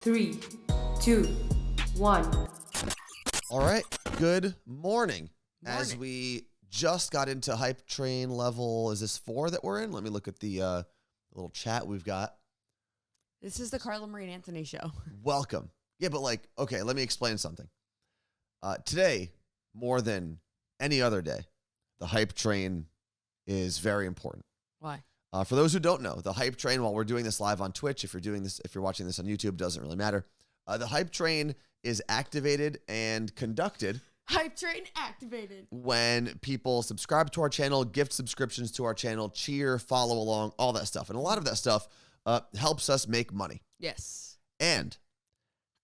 3, 2, 1. All right. Good morning. As we just got into hype train level, is this 4 that we're in? Let me look at the little chat we've got. This is the Carla Marie and Anthony show. Welcome. Yeah, but okay, let me explain something. Today, more than any other day, the hype train is very important. Why? For those who don't know, the hype train, while we're doing this live on Twitch, if you're watching this on YouTube, doesn't really matter. The hype train is activated and conducted. Hype train activated. When people subscribe to our channel, gift subscriptions to our channel, cheer, follow along, all that stuff. And a lot of that stuff helps us make money. Yes. And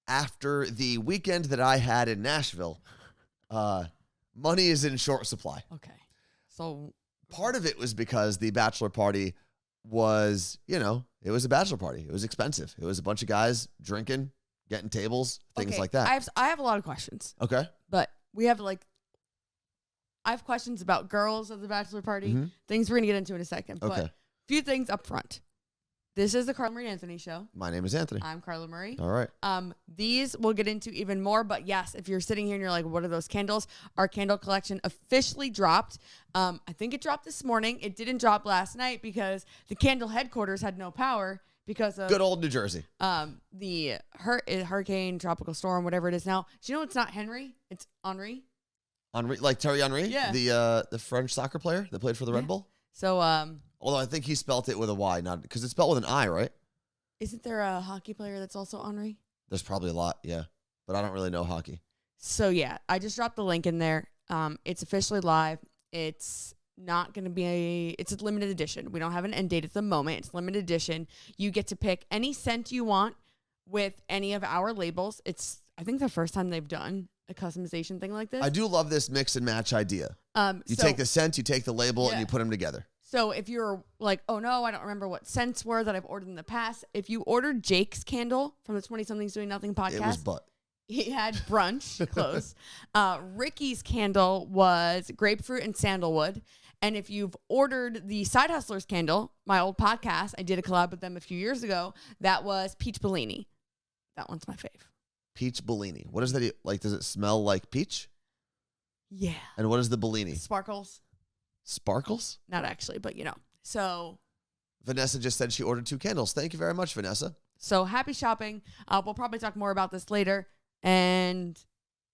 after the weekend that I had in Nashville, money is in short supply. Okay. So part of it was because the bachelor party was, it was a bachelor party. It was expensive. It was a bunch of guys drinking, getting tables, things like that. I have a lot of questions. Okay. But we have I have questions about girls at the bachelor party, things we're going to get into in a second. Okay. But a few things up front. This is the Carla Marie and Anthony show. My name is Anthony. I'm Carla Marie. All right. These we'll get into even more, but yes, if you're sitting here and you're like, what are those candles? Our candle collection officially dropped. I think it dropped this morning. It didn't drop last night because the candle headquarters had no power because of good old New Jersey. The hurricane, tropical storm, whatever it is now. Do you know it's not Henry? It's Henri. Henri, like Thierry Henry? Yeah. The French soccer player that played for the Red Bull? So although I think he spelt it with a Y, not because it's spelled with an I, right? Isn't there a hockey player that's also Henri? There's probably a lot, yeah. But I don't really know hockey. So yeah, I just dropped the link in there. It's officially live. It's not going to be it's a limited edition. We don't have an end date at the moment. It's limited edition. You get to pick any scent you want with any of our labels. It's, I think, the first time they've done a customization thing like this. I do love this mix and match idea. You take the scent, you take the label, and you put them together. So if you're like, oh no, I don't remember what scents were that I've ordered in the past. If you ordered Jake's candle from the 20-somethings Doing Nothing podcast. It was butt. He had brunch, close. Ricky's candle was grapefruit and sandalwood. And if you've ordered the Side Hustlers candle, my old podcast, I did a collab with them a few years ago, that was peach Bellini. That one's my fave. Peach Bellini. What is that? Like, does it smell like peach? Yeah. And what is the Bellini? Sparkles. Sparkles? Not actually, but So Vanessa just said she ordered 2 candles. Thank you very much, Vanessa. So happy shopping. We'll probably talk more about this later. And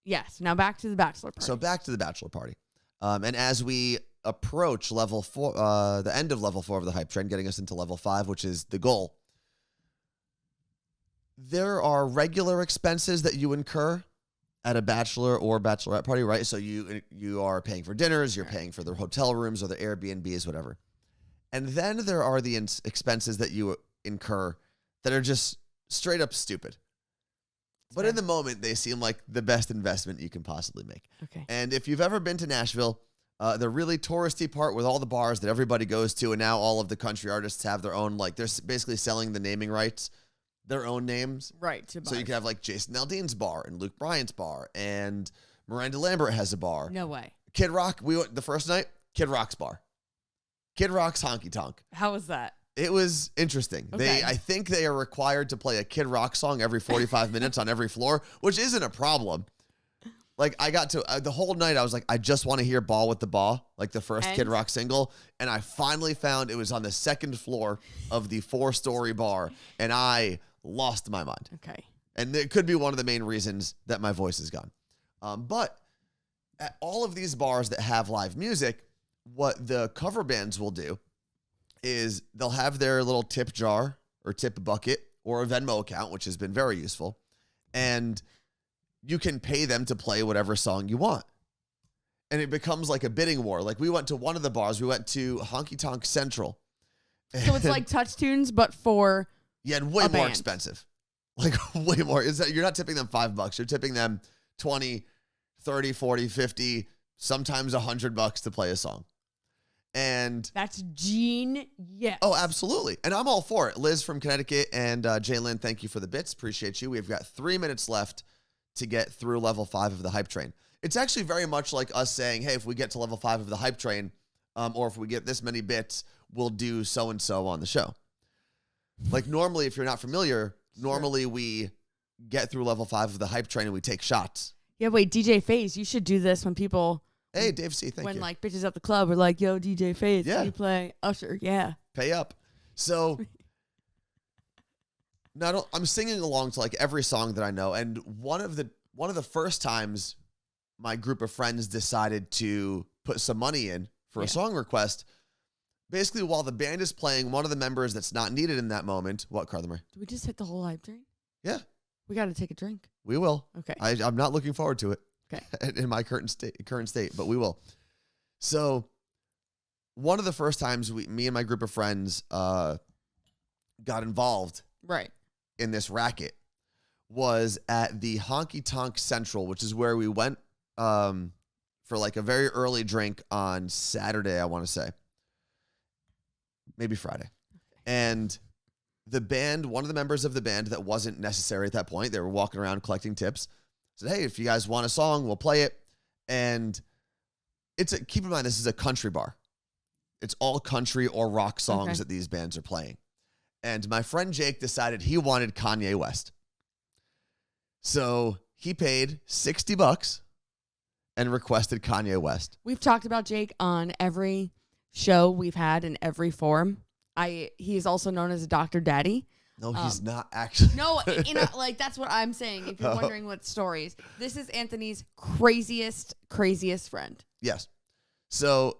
yes, now back to the bachelor party. So back to the bachelor party. And as we approach level 4, the end of level 4 of the hype train, getting us into level 5, which is the goal, there are regular expenses that you incur at a bachelor or bachelorette party, right? So you are paying for dinners, you're paying for the hotel rooms or the Airbnbs, whatever. And then there are the expenses that you incur that are just straight up stupid. But in the moment, they seem like the best investment you can possibly make. Okay. And if you've ever been to Nashville, the really touristy part with all the bars that everybody goes to, and now all of the country artists have their own, they're basically selling the naming rights, their own names. Right. So you can have Jason Aldean's bar and Luke Bryant's bar, and Miranda Lambert has a bar. No way. Kid Rock, we went the first night, Kid Rock's bar. Kid Rock's Honky Tonk. How was that? It was interesting. Okay. I think they are required to play a Kid Rock song every 45 minutes on every floor, which isn't a problem. I got to the whole night, I was like, I just want to hear Ball with the Ball, the first Kid Rock single. And I finally found it was on the second floor of the 4-story bar. And I lost my mind. Okay. And it could be one of the main reasons that my voice is gone. But at all of these bars that have live music, what the cover bands will do is they'll have their little tip jar or tip bucket or a Venmo account, which has been very useful. And you can pay them to play whatever song you want. And it becomes like a bidding war. We went to one of the bars. We went to Honky Tonk Central. So it's like Touch Tunes, but for and way a more band. expensive. Way more. You're not tipping them $5. You're tipping them 20, 30, 40, 50, sometimes $100 to play a song. And that's genius. Oh, absolutely. And I'm all for it. Liz from Connecticut and Jalen, thank you for the bits. Appreciate you. We've got 3 minutes left to get through level 5 of the hype train. It's actually very much like us saying, hey, if we get to level 5 of the hype train, or if we get this many bits, we'll do so-and-so on the show. Normally, if you're not familiar, normally we get through level 5 of the hype train and we take shots. Yeah, wait, DJ FaZe, you should do this when people... Hey, Dave C, thank when you. like bitches at the club are like, yo, DJ FaZe, Yeah. can you play Usher? Yeah. Pay up. So I'm singing along to like every song that I know, and one of the first times my group of friends decided to put some money in for a song request, basically while the band is playing, one of the members that's not needed in that moment. What, Carla Marie? Did we just hit the whole hype train? Yeah, We got to take a drink. we will. Okay. I'm not looking forward to it. Okay. In my current state, but we will. So one of the first times me and my group of friends got involved Right. in this racket was at the Honky Tonk Central, which is where we went for like a very early drink on Saturday, I want to say. Maybe Friday. And the band, one of the members of the band that wasn't necessary at that point, they were walking around collecting tips, said, hey, if you guys want a song, we'll play it. And keep in mind, this is a country bar. It's all country or rock songs that these bands are playing. And my friend Jake decided he wanted Kanye West. So he paid $60 and requested Kanye West. We've talked about Jake on every show we've had in every forum. He's also known as a Dr. Daddy. No, he's not actually. No, like that's what I'm saying. If you're wondering what stories, this is Anthony's craziest friend. Yes. So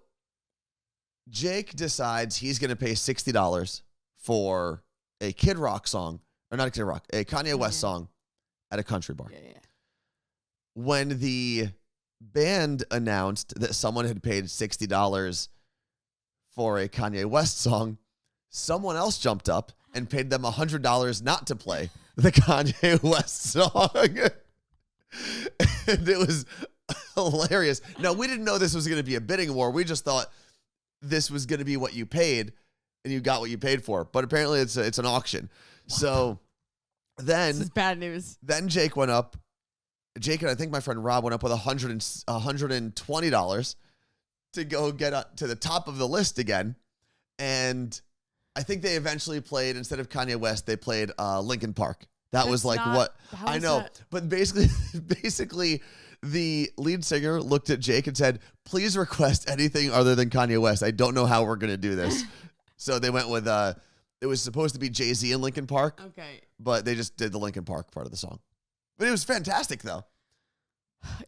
Jake decides he's going to pay $60 for a Kid Rock song, or not a Kid Rock, a Kanye West song at a country bar. Yeah. When the band announced that someone had paid $60 for a Kanye West song, someone else jumped up and paid them $100 not to play the Kanye West song. And it was hilarious. Now, we didn't know this was going to be a bidding war. We just thought this was going to be what you paid and you got what you paid for. But apparently it's an auction. So then... This is bad news. Then Jake went up. Jake and I think my friend Rob went up with $120 to go get to the top of the list again. And I think they eventually played, instead of Kanye West, they played Linkin Park. That was like what I know. That? But basically the lead singer looked at Jake and said, please request anything other than Kanye West. I don't know how we're going to do this. So they went with, it was supposed to be Jay-Z and Linkin Park. Okay. But they just did the Linkin Park part of the song. But it was fantastic, though.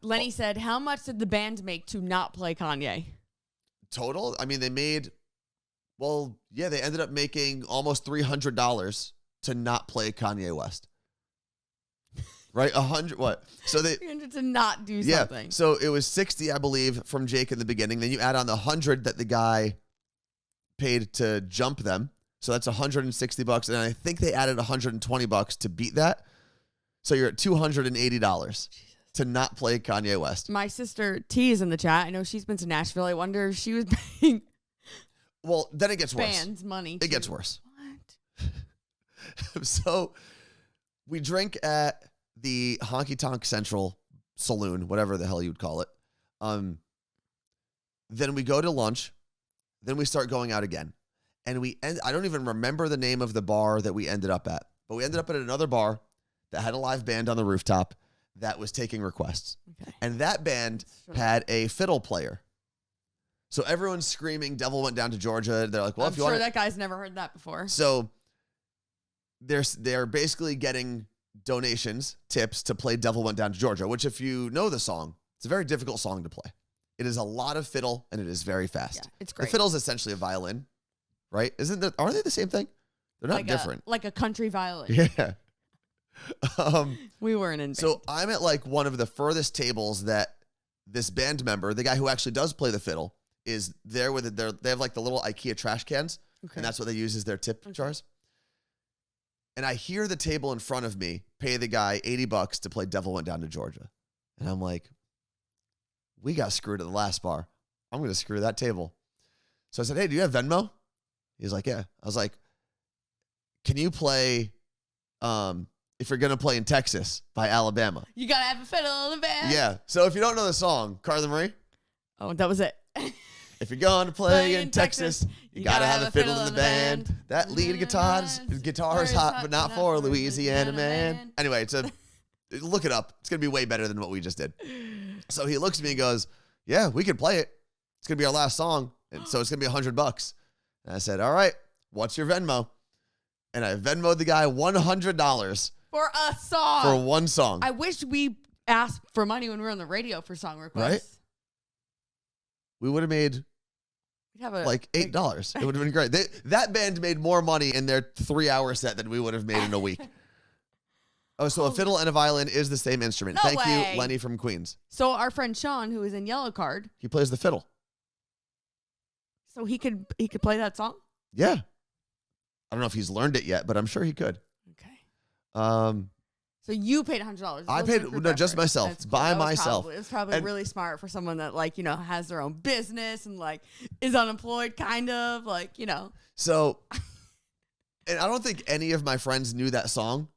Lenny said, how much did the band make to not play Kanye? Total? I mean, they made, they ended up making almost $300 to not play Kanye West. Right? 100, what? So they 300 to not do something. So it was 60, I believe, from Jake in the beginning. Then you add on the 100 that the guy paid to jump them. So that's $160. And I think they added $120 to beat that. So you're at $280 to not play Kanye West. My sister T is in the chat. I know she's been to Nashville. I wonder if she was paying Well, then it gets worse. bands money. It gets worse. What? So we drink at the Honky Tonk Central Saloon, whatever the hell you'd call it. Then we go to lunch. Then we start going out again. And I don't even remember the name of the bar that we ended up at. But we ended up at another bar that had a live band on the rooftop that was taking requests. Okay. And that band had a fiddle player. So everyone's screaming, Devil Went Down to Georgia. They're like, well, if you want that guy's never heard that before. So they're basically getting donations, tips to play Devil Went Down to Georgia, which if you know the song, it's a very difficult song to play. It is a lot of fiddle and it is very fast. Yeah, it's great. The fiddle is essentially a violin, right? Are they the same thing? They're not different. Like a country violin. Yeah. We weren't in. So I'm at like one of the furthest tables that this band member, the guy who actually does play the fiddle, is there with it. They have like the little IKEA trash cans, and that's what they use as their tip jars. And I hear the table in front of me pay the guy $80 to play Devil Went Down to Georgia. And I'm like, we got screwed at the last bar. I'm going to screw that table. So I said, hey, do you have Venmo? He's like, yeah. I was like, can you play If You're Gonna Play in Texas by Alabama? You got to have a fiddle in the band. Yeah. So if you don't know the song, Carla Marie. Oh, that was it. If you're going to play in Texas, you got to have a fiddle in the band. That lead guitar is hot, but not for a Louisiana man. Anyway, it's a Look it up. It's going to be way better than what we just did. So he looks at me and goes, yeah, we could play it. It's going to be our last song. And so it's going to be $100. And I said, all right, what's your Venmo? And I Venmo'd the guy $100 For a song. for one song. I wish we asked for money when we were on the radio for song requests. Right? We would have made We'd have a, like $8. It would have been great. That band made more money in their 3-hour set than we would have made in a week. Oh, so a fiddle and a violin is the same instrument. No Thank way. you, Lenny from Queens. So our friend Sean, who is in Yellow Card, He plays the fiddle. so he could play that song? Yeah. I don't know if he's learned it yet, but I'm sure he could. Okay. So you paid $100. I paid just myself, That's cool. by That was myself. It's probably And- really smart for someone that has their own business and is unemployed, kind of So, and I don't think any of my friends knew that song,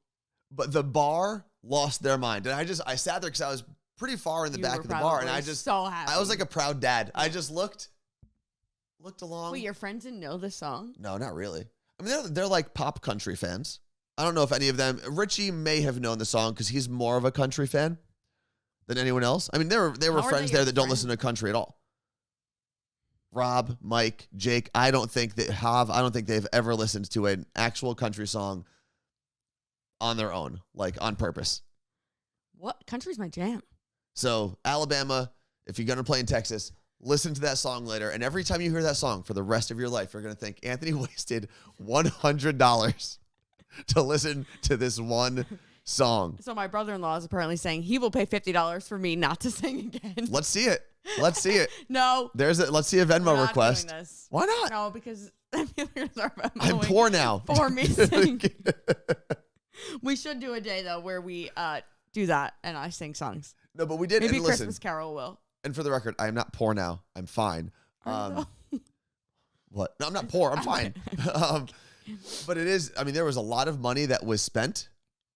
but the bar lost their mind. And I sat there because I was pretty far in the You back were of the bar, and probably so happy. I was like a proud dad. I just looked along. Wait, your friends didn't know the song? No, not really. I mean, they're like pop country fans. I don't know if any of them. Richie may have known the song because he's more of a country fan than anyone else. I mean, there were How are friends they there your that don't friends? listen to country at all. Rob, Mike, Jake. I don't think they've ever listened to an actual country song on their own, like on purpose. What? Country's my jam. So Alabama, if you're gonna play in Texas, listen to that song later, and every time you hear that song for the rest of your life, you're gonna think Anthony wasted $100 to listen to this one song. So my brother-in-law is apparently saying he will pay $50 for me not to sing again. Let's see it. Let's see it. No. Let's see a Venmo we're not request. doing this. Why not? No, because I'm poor now. For me sing. We should do a day though where we do that and I sing songs. No, but we did. Maybe and Christmas listen, Carol will. and for the record, I am not poor now. I'm fine. Are you though? What? No, I'm not poor. I'm fine. But it is, I mean, there was a lot of money that was spent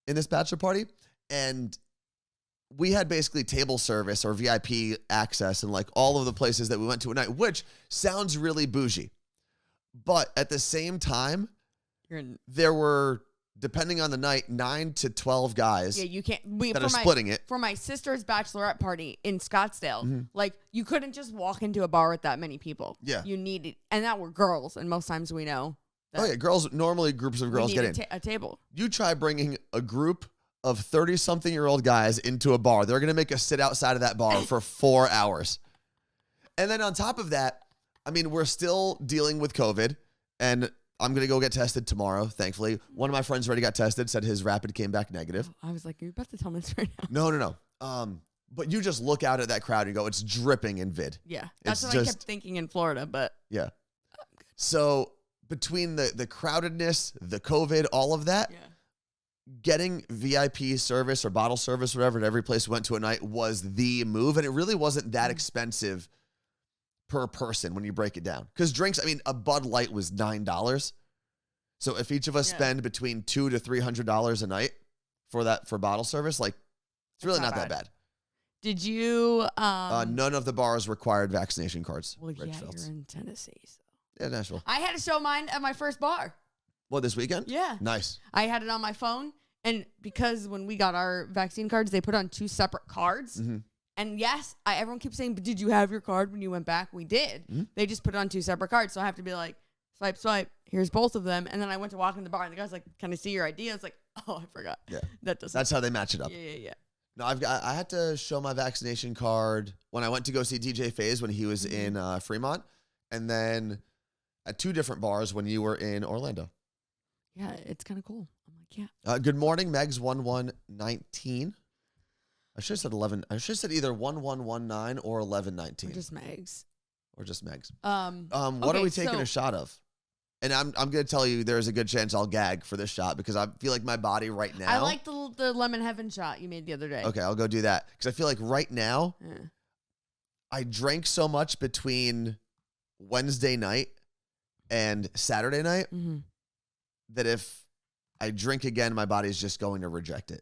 in this bachelor party, and we had basically table service or VIP access and like all of the places that we went to at night, which sounds really bougie. But at the same time, there were, depending on the night, 9 to 12 guys Yeah, you can't. that are splitting it. For my sister's bachelorette party in Scottsdale, you couldn't just walk into a bar with that many people. Yeah. You needed, and that were girls, and most times we know. Oh, yeah. Normally groups of girls get in. A table. You try bringing a group of 30-something-year-old guys into a bar. They're going to make us sit outside of that bar for 4 hours. And then on top of that, I mean, we're still dealing with COVID, and I'm going to go get tested tomorrow, thankfully. One of my friends already got tested, said his rapid came back negative. I was like, you're about to tell me this right now. No. But you just look out at that crowd and go, it's dripping in vid. Yeah. That's It's what I just- kept thinking in Florida, but Yeah. So between the crowdedness, the COVID, all of that, yeah. getting VIP service or bottle service, whatever, at every place we went to at night was the move. And it really wasn't that expensive per person when you break it down. Because drinks, I mean, a Bud Light was $9. So if each of us spend between $200 to $300 a night for bottle service, like it's really not that bad. Did you? None of the bars required vaccination cards. Well, yeah, Richfields. you're in Tennessee. So. Yeah, Nashville. I had to show mine at my first bar. What, this weekend? Yeah. Nice. I had it on my phone, and because when we got our vaccine cards, they put on 2 separate cards. Mm-hmm. And yes, everyone keeps saying, but did you have your card when you went back? We did. Mm-hmm. They just put it on 2 separate cards. So I have to be like, swipe, swipe. Here's both of them. And then I went to walk in the bar, and the guy's like, can I see your ID? I was like, oh, I forgot. Yeah. That's how they match it up. Yeah. No, I had to show my vaccination card when I went to go see DJ Faze when he was in Fremont, and then at 2 different bars when you were in Orlando. Yeah, it's kind of cool. I'm like, yeah. Good morning, Megs 1119. I should have said 11. I should have said either 1119 or 1119. Or just Megs. Or just Megs. What What are we taking a shot of? And I'm going to tell you there's a good chance I'll gag for this shot because I feel like my body right now. I like the lemon heaven shot you made the other day. Okay, I'll go do that because I feel like right now I drank so much between Wednesday night and Saturday night that if I drink again, my body's just going to reject it.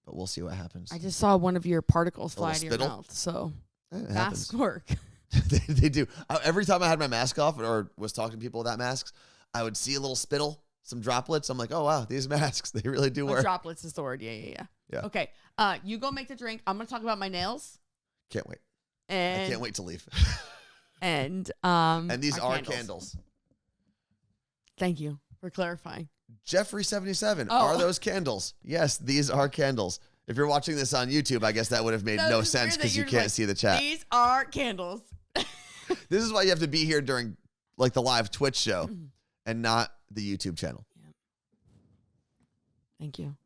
But we'll see what happens. I just saw one of your particles fly to your spittle? mouth, so It fast happens. work. they do. Every time I had my mask off or was talking to people without masks, I would see a little spittle, some droplets. I'm like, oh, wow, these masks, they really do work. Droplets is the word. Yeah. Yeah. Okay. You go make the drink. I'm gonna talk about my nails. Can't wait. And I can't wait to leave. And these our are candles. Thank you for clarifying. Jeffrey77, Oh. are those candles? Yes, these are candles. If you're watching this on YouTube, I guess that would have made no it's sense weird that because you you're can't like, see the chat. These are candles. This is why you have to be here during like the live Twitch show and not the YouTube channel. Yeah. Thank you.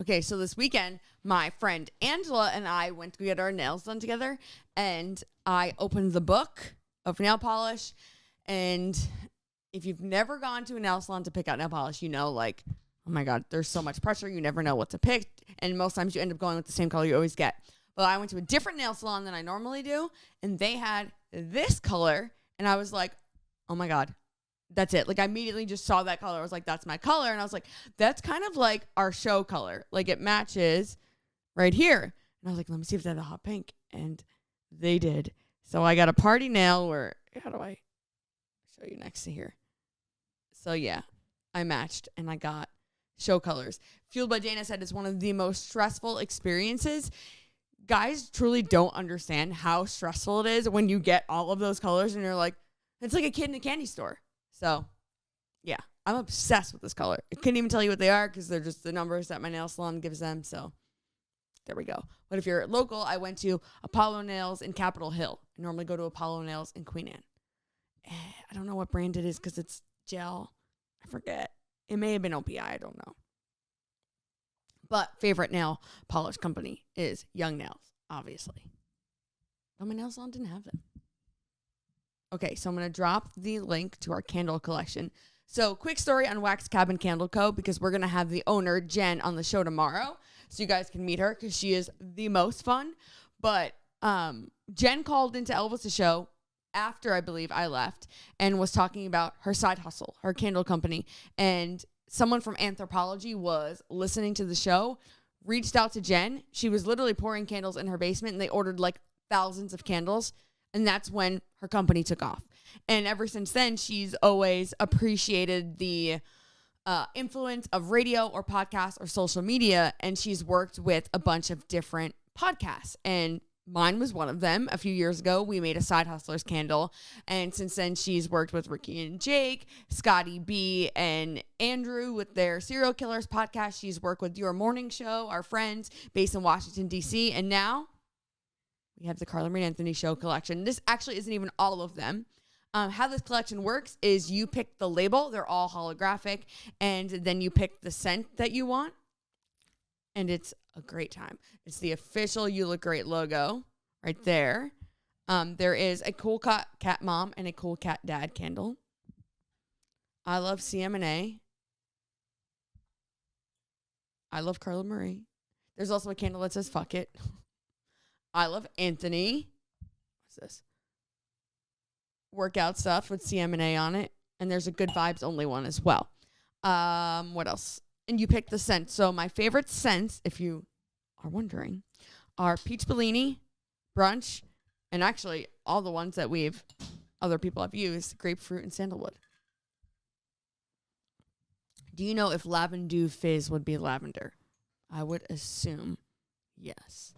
Okay, so this weekend, my friend Angela and I went to get our nails done together, and I opened the book of nail polish. And if you've never gone to a nail salon to pick out nail polish, you know, like, oh my God, there's so much pressure. You never know what to pick. And most times you end up going with the same color you always get. But I went to a different nail salon than I normally do, and they had this color. And I was like, oh my God, that's it. Like, I immediately just saw that color. I was like, that's my color. And I was like, that's kind of like our show color. Like, it matches right here. And I was like, let me see if they have a hot pink. And they did. So I got a party nail where, how do I show you next to here? So yeah, I matched and I got show colors. Fueled by Dana said it's one of the most stressful experiences. Guys truly don't understand how stressful it is when you get all of those colors and you're like, it's like a kid in a candy store. So yeah, I'm obsessed with this color. I couldn't even tell you what they are because they're just the numbers that my nail salon gives them. So there we go. But if you're local, I went to Apollo Nails in Capitol Hill. I normally go to Apollo Nails in Queen Anne. I don't know what brand it is because it's gel. I forget. It may have been OPI. I don't know. But favorite nail polish company is Young Nails, obviously. But my nail salon didn't have them. Okay, so I'm going to drop the link to our candle collection. So quick story on Wax Cabin Candle Co. because we're going to have the owner, Jen, on the show tomorrow. So you guys can meet her because she is the most fun. But Jen called into Elvis' show after I believe I left and was talking about her side hustle, her candle company. And someone from Anthropology was listening to the show, reached out to Jen. She was literally pouring candles in her basement and they ordered like thousands of candles. And that's when her company took off. And ever since then, she's always appreciated the influence of radio or podcasts or social media. And she's worked with a bunch of different podcasts. And mine was one of them. A few years ago, we made a Side Hustlers candle. And since then, she's worked with Ricky and Jake, Scotty B, and Andrew with their Serial Killers podcast. She's worked with Your Morning Show, our friends based in Washington, D.C. And now we have the Carla Marie Anthony Show collection. This actually isn't even all of them. How this collection works is you pick the label. They're all holographic. And then you pick the scent that you want. And it's a great time. It's the official You Look Great logo right there. There is a cool cat mom and a cool cat dad candle. I love CM&A. I love Carla Marie. There's also a candle that says fuck it. I love Anthony. What's this? Workout stuff with CM&A on it. And there's a Good Vibes Only one as well. What else? And you pick the scent. So my favorite scents, if you are wondering, are Peach Bellini, Brunch, and actually all the ones that other people have used, Grapefruit and Sandalwood. Do you know if Lavender Fizz would be lavender? I would assume yes.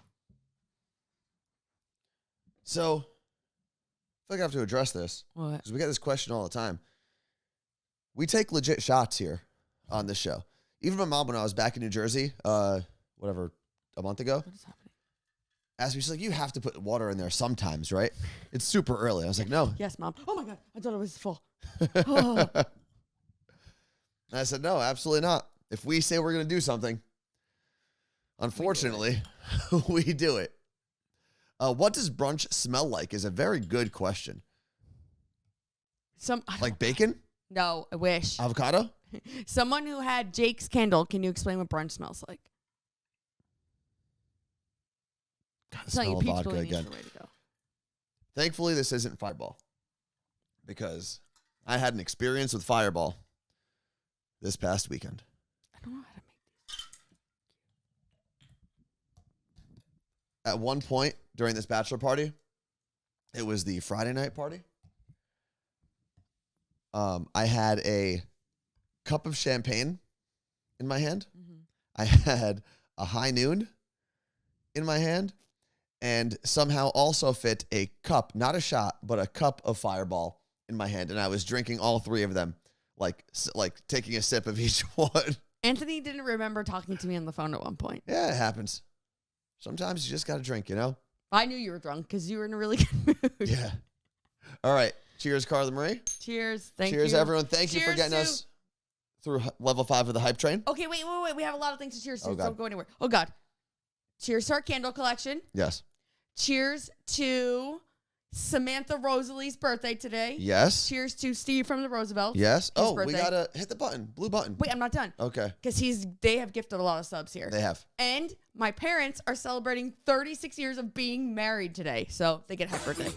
So, I feel like I have to address this. What? Because we get this question all the time. We take legit shots here on this show. Even my mom, when I was back in New Jersey, a month ago, What is happening? asked me, she's like, you have to put water in there sometimes, right? It's super early. I was like, no. Yes, Mom. Oh, my God. I thought it was full. And I said, no, absolutely not. If we say we're going to do something, unfortunately, we do it. What does brunch smell like is a very good question. Like bacon? No, I wish. Avocado? Someone who had Jake's candle, can you explain what brunch smells like? God, the Tell you, smell of Peach vodka Bellini's again. the way to go. Thankfully, this isn't Fireball. Because I had an experience with Fireball this past weekend. I don't know how to make these. At one point during this bachelor party, it was the Friday night party. I had a cup of champagne in my hand. Mm-hmm. I had a high noon in my hand and somehow also fit a cup, not a shot, but a cup of Fireball in my hand. And I was drinking all three of them, like taking a sip of each one. Anthony didn't remember talking to me on the phone at one point. Yeah, it happens. Sometimes you just got to drink, you know? I knew you were drunk because you were in a really good mood. Yeah. All right. Cheers, Carla Marie. Cheers. Thank you. Cheers, everyone. Thank you for Cheers getting us through level 5 of the hype train. Okay, wait. We have a lot of things to cheers to. Oh, God. Don't go anywhere. Oh, God. Cheers to our candle collection. Yes. Cheers to Samantha Rosalie's birthday today. Yes. Cheers to Steve from the Roosevelts. Yes. Oh, we birthday. got to hit the button. Blue button. Wait, I'm not done. Okay. Because they have gifted a lot of subs here. They have. And my parents are celebrating 36 years of being married today. So they get happy birthday.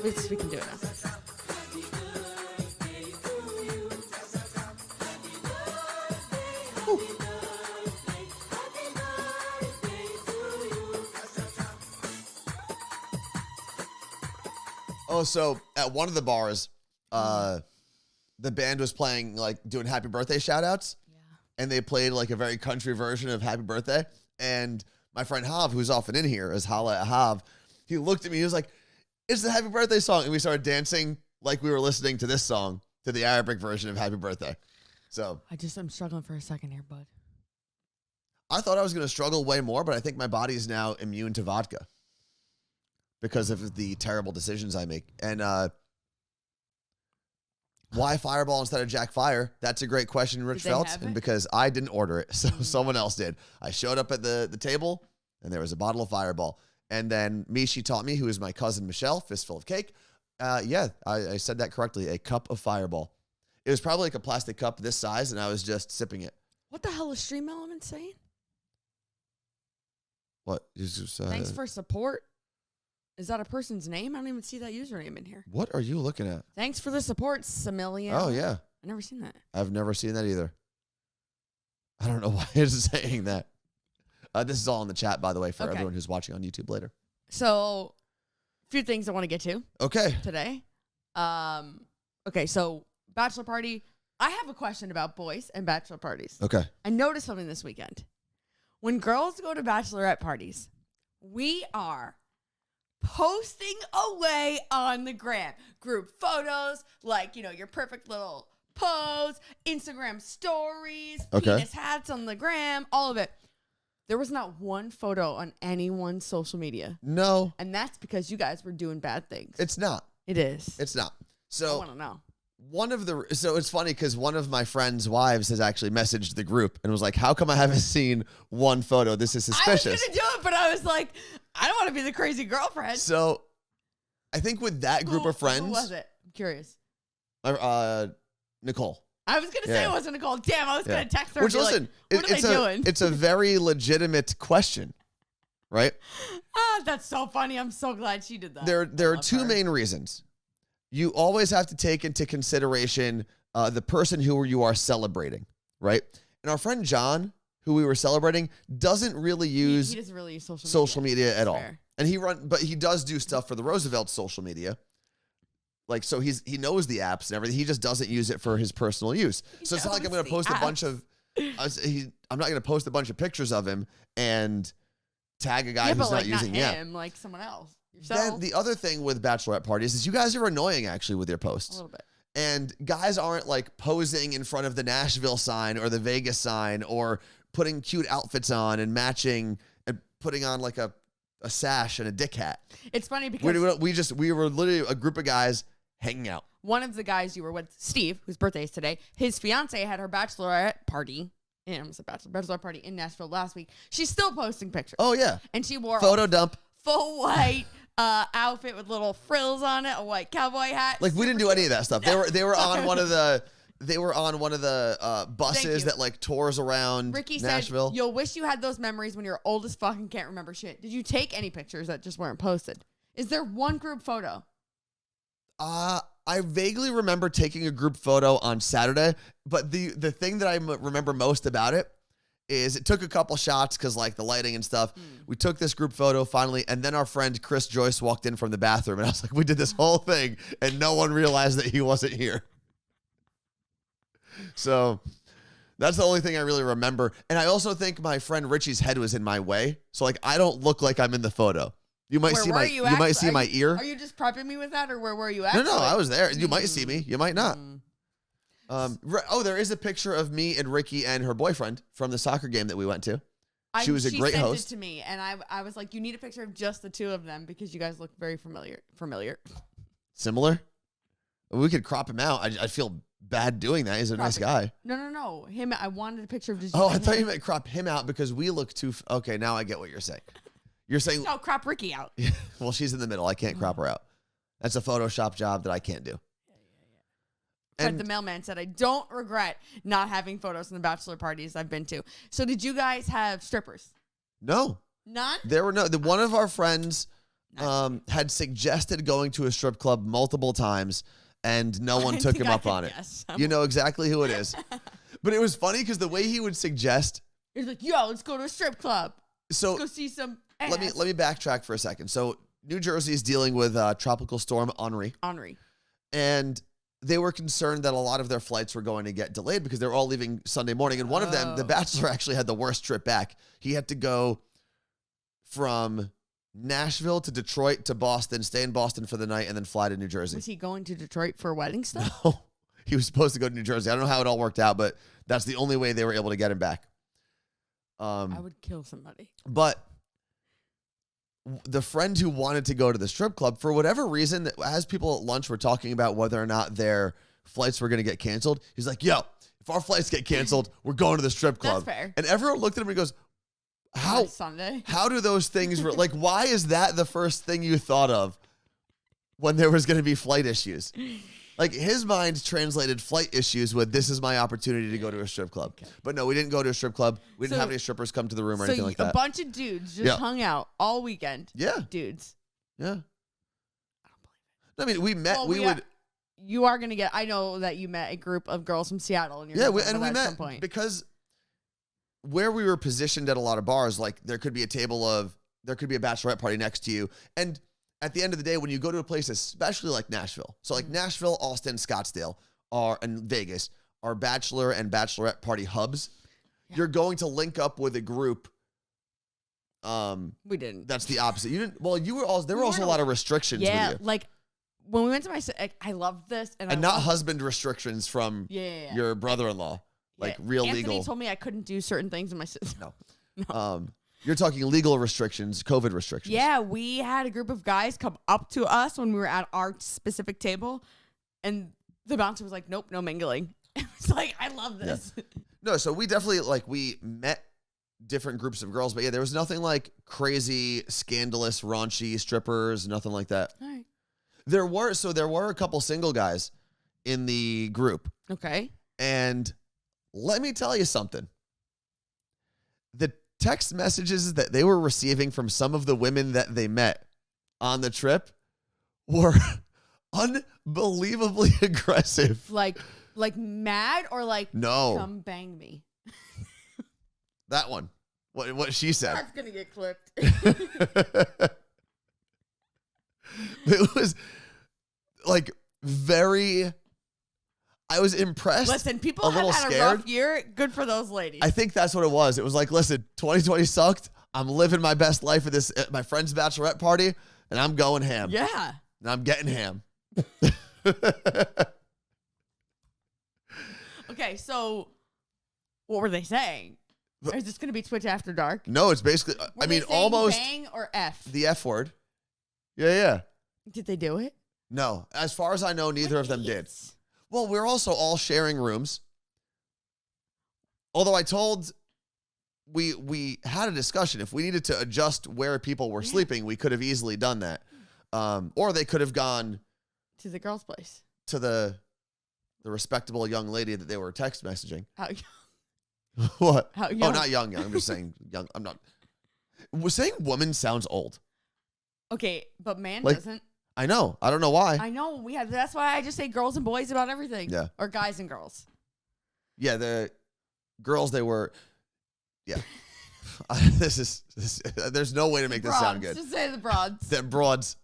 We can do it now. Oh, so at one of the bars, the band was playing, like, doing happy birthday shout outs. Yeah. And they played, like, a very country version of Happy Birthday. And my friend Hav, who's often in here, is Hala Hav, he looked at me, he was like, it's the Happy Birthday song. And we started dancing like we were listening to this song, to the Arabic version of Happy Birthday. So I'm struggling for a second here, bud. I thought I was going to struggle way more, but I think my body is now immune to vodka because of the terrible decisions I make. And why Fireball instead of Jack Fire? That's a great question, Rich Did they Feltz. have And it? because I didn't order it, so someone else did. I showed up at the table, and there was a bottle of Fireball. And then Mishi taught me, who is my cousin Michelle, fistful of cake. I said that correctly, a cup of Fireball. It was probably like a plastic cup this size, and I was just sipping it. What the hell is Stream Element saying? What? Thanks for support. Is that a person's name? I don't even see that username in here. What are you looking at? Thanks for the support, Samillion. Oh, yeah. I've never seen that. I've never seen that either. I don't know why it's saying that. This is all in the chat, by the way, for Okay. everyone who's watching on YouTube later. So, a few things I want to get to Okay. today. Okay, so bachelor party. I have a question about boys and bachelor parties. Okay. I noticed something this weekend. When girls go to bachelorette parties, we are posting away on the gram. Group photos, like, your perfect little pose, Instagram stories, Okay. penis hats on the gram, all of it. There was not one photo on anyone's social media. No, And that's because you guys were doing bad things. it's not. It is. It's not. I So want to know. so it's funny because one of my friends' wives has actually messaged the group and was like, how come I haven't seen one photo? This is I was suspicious. going to do it, but I was like, I don't want to be the crazy girlfriend. So I think with that group of friends, Who was it? I'm curious. Nicole. I was going to say Yeah. it wasn't Nicole. Damn, I was Yeah. going to text her. Which, and be listen, like, what are they doing? it's a very legitimate question, right? That's so funny. I'm so glad she did that. There are love two her. main reasons. You always have to take into consideration the person who you are celebrating, right? And our friend John, who we were celebrating, doesn't really use He doesn't really use social media at all. Fair. And but he does do stuff for the Roosevelt social media. Like, so he knows the apps and everything. He just doesn't use it for his personal use. So it's not like I'm going to post a bunch of, I'm not going to post a bunch of pictures of him and tag a guy Yeah, who's but not like using not the app. him, like someone else. Then Yourself. the other thing with bachelorette parties is you guys are annoying actually with your A posts. little bit. And guys aren't like posing in front of the Nashville sign or the Vegas sign or putting cute outfits on and matching and putting on like a sash and a dick hat. It's funny because We were literally a group of guys hanging out. one of the guys you were with, Steve, whose birthday is today, his fiance had her bachelorette party. I almost said bachelorette party in Nashville last week. She's still posting pictures. Oh yeah. And she wore Photo a dump. full white outfit with little frills on it, a white cowboy hat. Like we didn't do any of that stuff. They were on one of the buses you. that like tours around Ricky Nashville. said, you'll wish you had those memories when you're old as fuck and can't remember shit. Did you take any pictures that just weren't posted? Is there one group photo? I vaguely remember taking a group photo on Saturday, but the thing that I remember most about it is it took a couple shots because like the lighting and stuff. We took this group photo finally, and then our friend Chris Joyce walked in from the bathroom, and I was like, we did this whole thing, and no one realized that he wasn't here. So That's the only thing I really remember. And I also think my friend Richie's head was in my way. So like I don't look like I'm in the photo. You might Where see were my you might see my ear. Are you just prepping me with that, or where were you at? No, I was there. You might see me. You might not. Mm. There is a picture of me and Ricky and her boyfriend from the soccer game that we went to. She was a great sent host. It to me, and I was like, you need a picture of just the two of them because you guys look very familiar. Similar? We could crop him out. I feel bad doing that. He's a nice guy. No. Him. I wanted a picture of just. Oh, I thought you meant crop him out because we look too. Okay, now I get what you're saying. You're saying. No, crop Ricky out. Well, she's in the middle. I can't crop her out. That's a Photoshop job that I can't do. Fred the mailman said, I don't regret not having photos from the bachelor parties I've been to. So did you guys have strippers? No. None? There were no. One of our friends had suggested going to a strip club multiple times, and no one took him up on it. You know exactly who it is. But it was funny because the way he would suggest. He's like, yo, let's go to a strip club. So let's go see some ass. Let me backtrack for a second. So New Jersey is dealing with Tropical Storm Henri. And they were concerned that a lot of their flights were going to get delayed because they were all leaving Sunday morning. And one of them, the Bachelor, actually had the worst trip back. He had to go from Nashville to Detroit to Boston, stay in Boston for the night, and then fly to New Jersey. Was he going to Detroit for wedding stuff? No, he was supposed to go to New Jersey. I don't know how it all worked out, but that's the only way they were able to get him back. I would kill somebody. But the friend who wanted to go to the strip club, for whatever reason, as people at lunch were talking about whether or not their flights were going to get canceled, he's like, yo, if our flights get canceled, we're going to the strip club. That's fair. And everyone looked at him and goes, how? Sunday? How do those things, like, why is that the first thing you thought of when there was going to be flight issues? Like, his mind translated flight issues with, this is my opportunity to go to a strip club. Okay. But no, we didn't go to a strip club. We didn't have any strippers come to the room or anything like that. So a bunch of dudes just hung out all weekend. Yeah. Dudes. Yeah. I don't believe it. I mean, we met. Well, you are going to get, I know that you met a group of girls from Seattle. And we met at some point. Because where we were positioned at a lot of bars, like, there could be a bachelorette party next to you. And at the end of the day, when you go to a place, especially like Nashville, so like Nashville, Austin, Scottsdale, and Vegas are bachelor and bachelorette party hubs. Yeah. You're going to link up with a group. We didn't. That's the opposite. You didn't. Well, you were also. There were also a lot of restrictions. Yeah, with you. like when we went to I loved this, and not husband restrictions from your brother-in-law, like real Anthony legal. Anthony told me I couldn't do certain things in my sister. No. You're talking legal restrictions, COVID restrictions. Yeah, we had a group of guys come up to us when we were at our specific table, and the bouncer was like, nope, no mingling. It was like, I love this. Yeah. No, so we definitely, we met different groups of girls, but yeah, there was nothing like crazy, scandalous, raunchy strippers, nothing like that. All right. There were a couple single guys in the group. Okay. And let me tell you something. The text messages that they were receiving from some of the women that they met on the trip were unbelievably aggressive. Like mad or like, no, come bang me. That one. What she said. That's gonna get clipped. It was like very. I was impressed. Listen, people have had a rough year. Good for those ladies. I think that's what it was. It was like, listen, 2020 sucked. I'm living my best life at my friend's bachelorette party, and I'm going ham. Yeah. And I'm getting ham. Okay, so what were they saying? Is this going to be Twitch After Dark? No, it's basically, Were they saying almost. Bang or F? The F word. Yeah. Did they do it? No. As far as I know, neither of them did. Well, we're also all sharing rooms. Although I told, we had a discussion. If we needed to adjust where people were sleeping, we could have easily done that. Or they could have gone to the girl's place. To the respectable young lady that they were text messaging. How young? What? How young? Oh, not young. I'm just saying young. I'm not. Saying woman sounds old. Okay, but man doesn't. I know. I don't know why. I know. That's why I just say girls and boys about everything. Yeah. Or guys and girls. Yeah, the girls, they were. Yeah. There's no way to make this sound good. Just say the broads. The broads.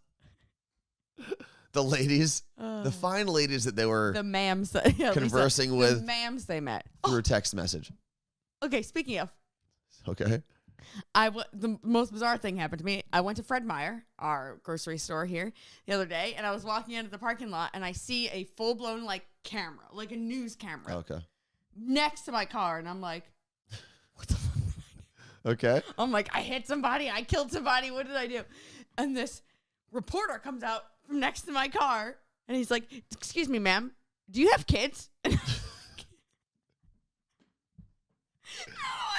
the ladies, the fine ladies that they were the ma'ams conversing Lisa, with the ma'ams they met through text message. Okay, speaking of, Okay. the most bizarre thing happened to me. I went to Fred Meyer, our grocery store here, the other day, and I was walking into the parking lot, and I see a full-blown, like, camera, like a news camera, Okay. next to my car, and I'm like, what the fuck did I do? Okay. I'm like, I hit somebody, I killed somebody, what did I do? And this reporter comes out from next to my car, and he's like, excuse me, ma'am, do you have kids? Oh,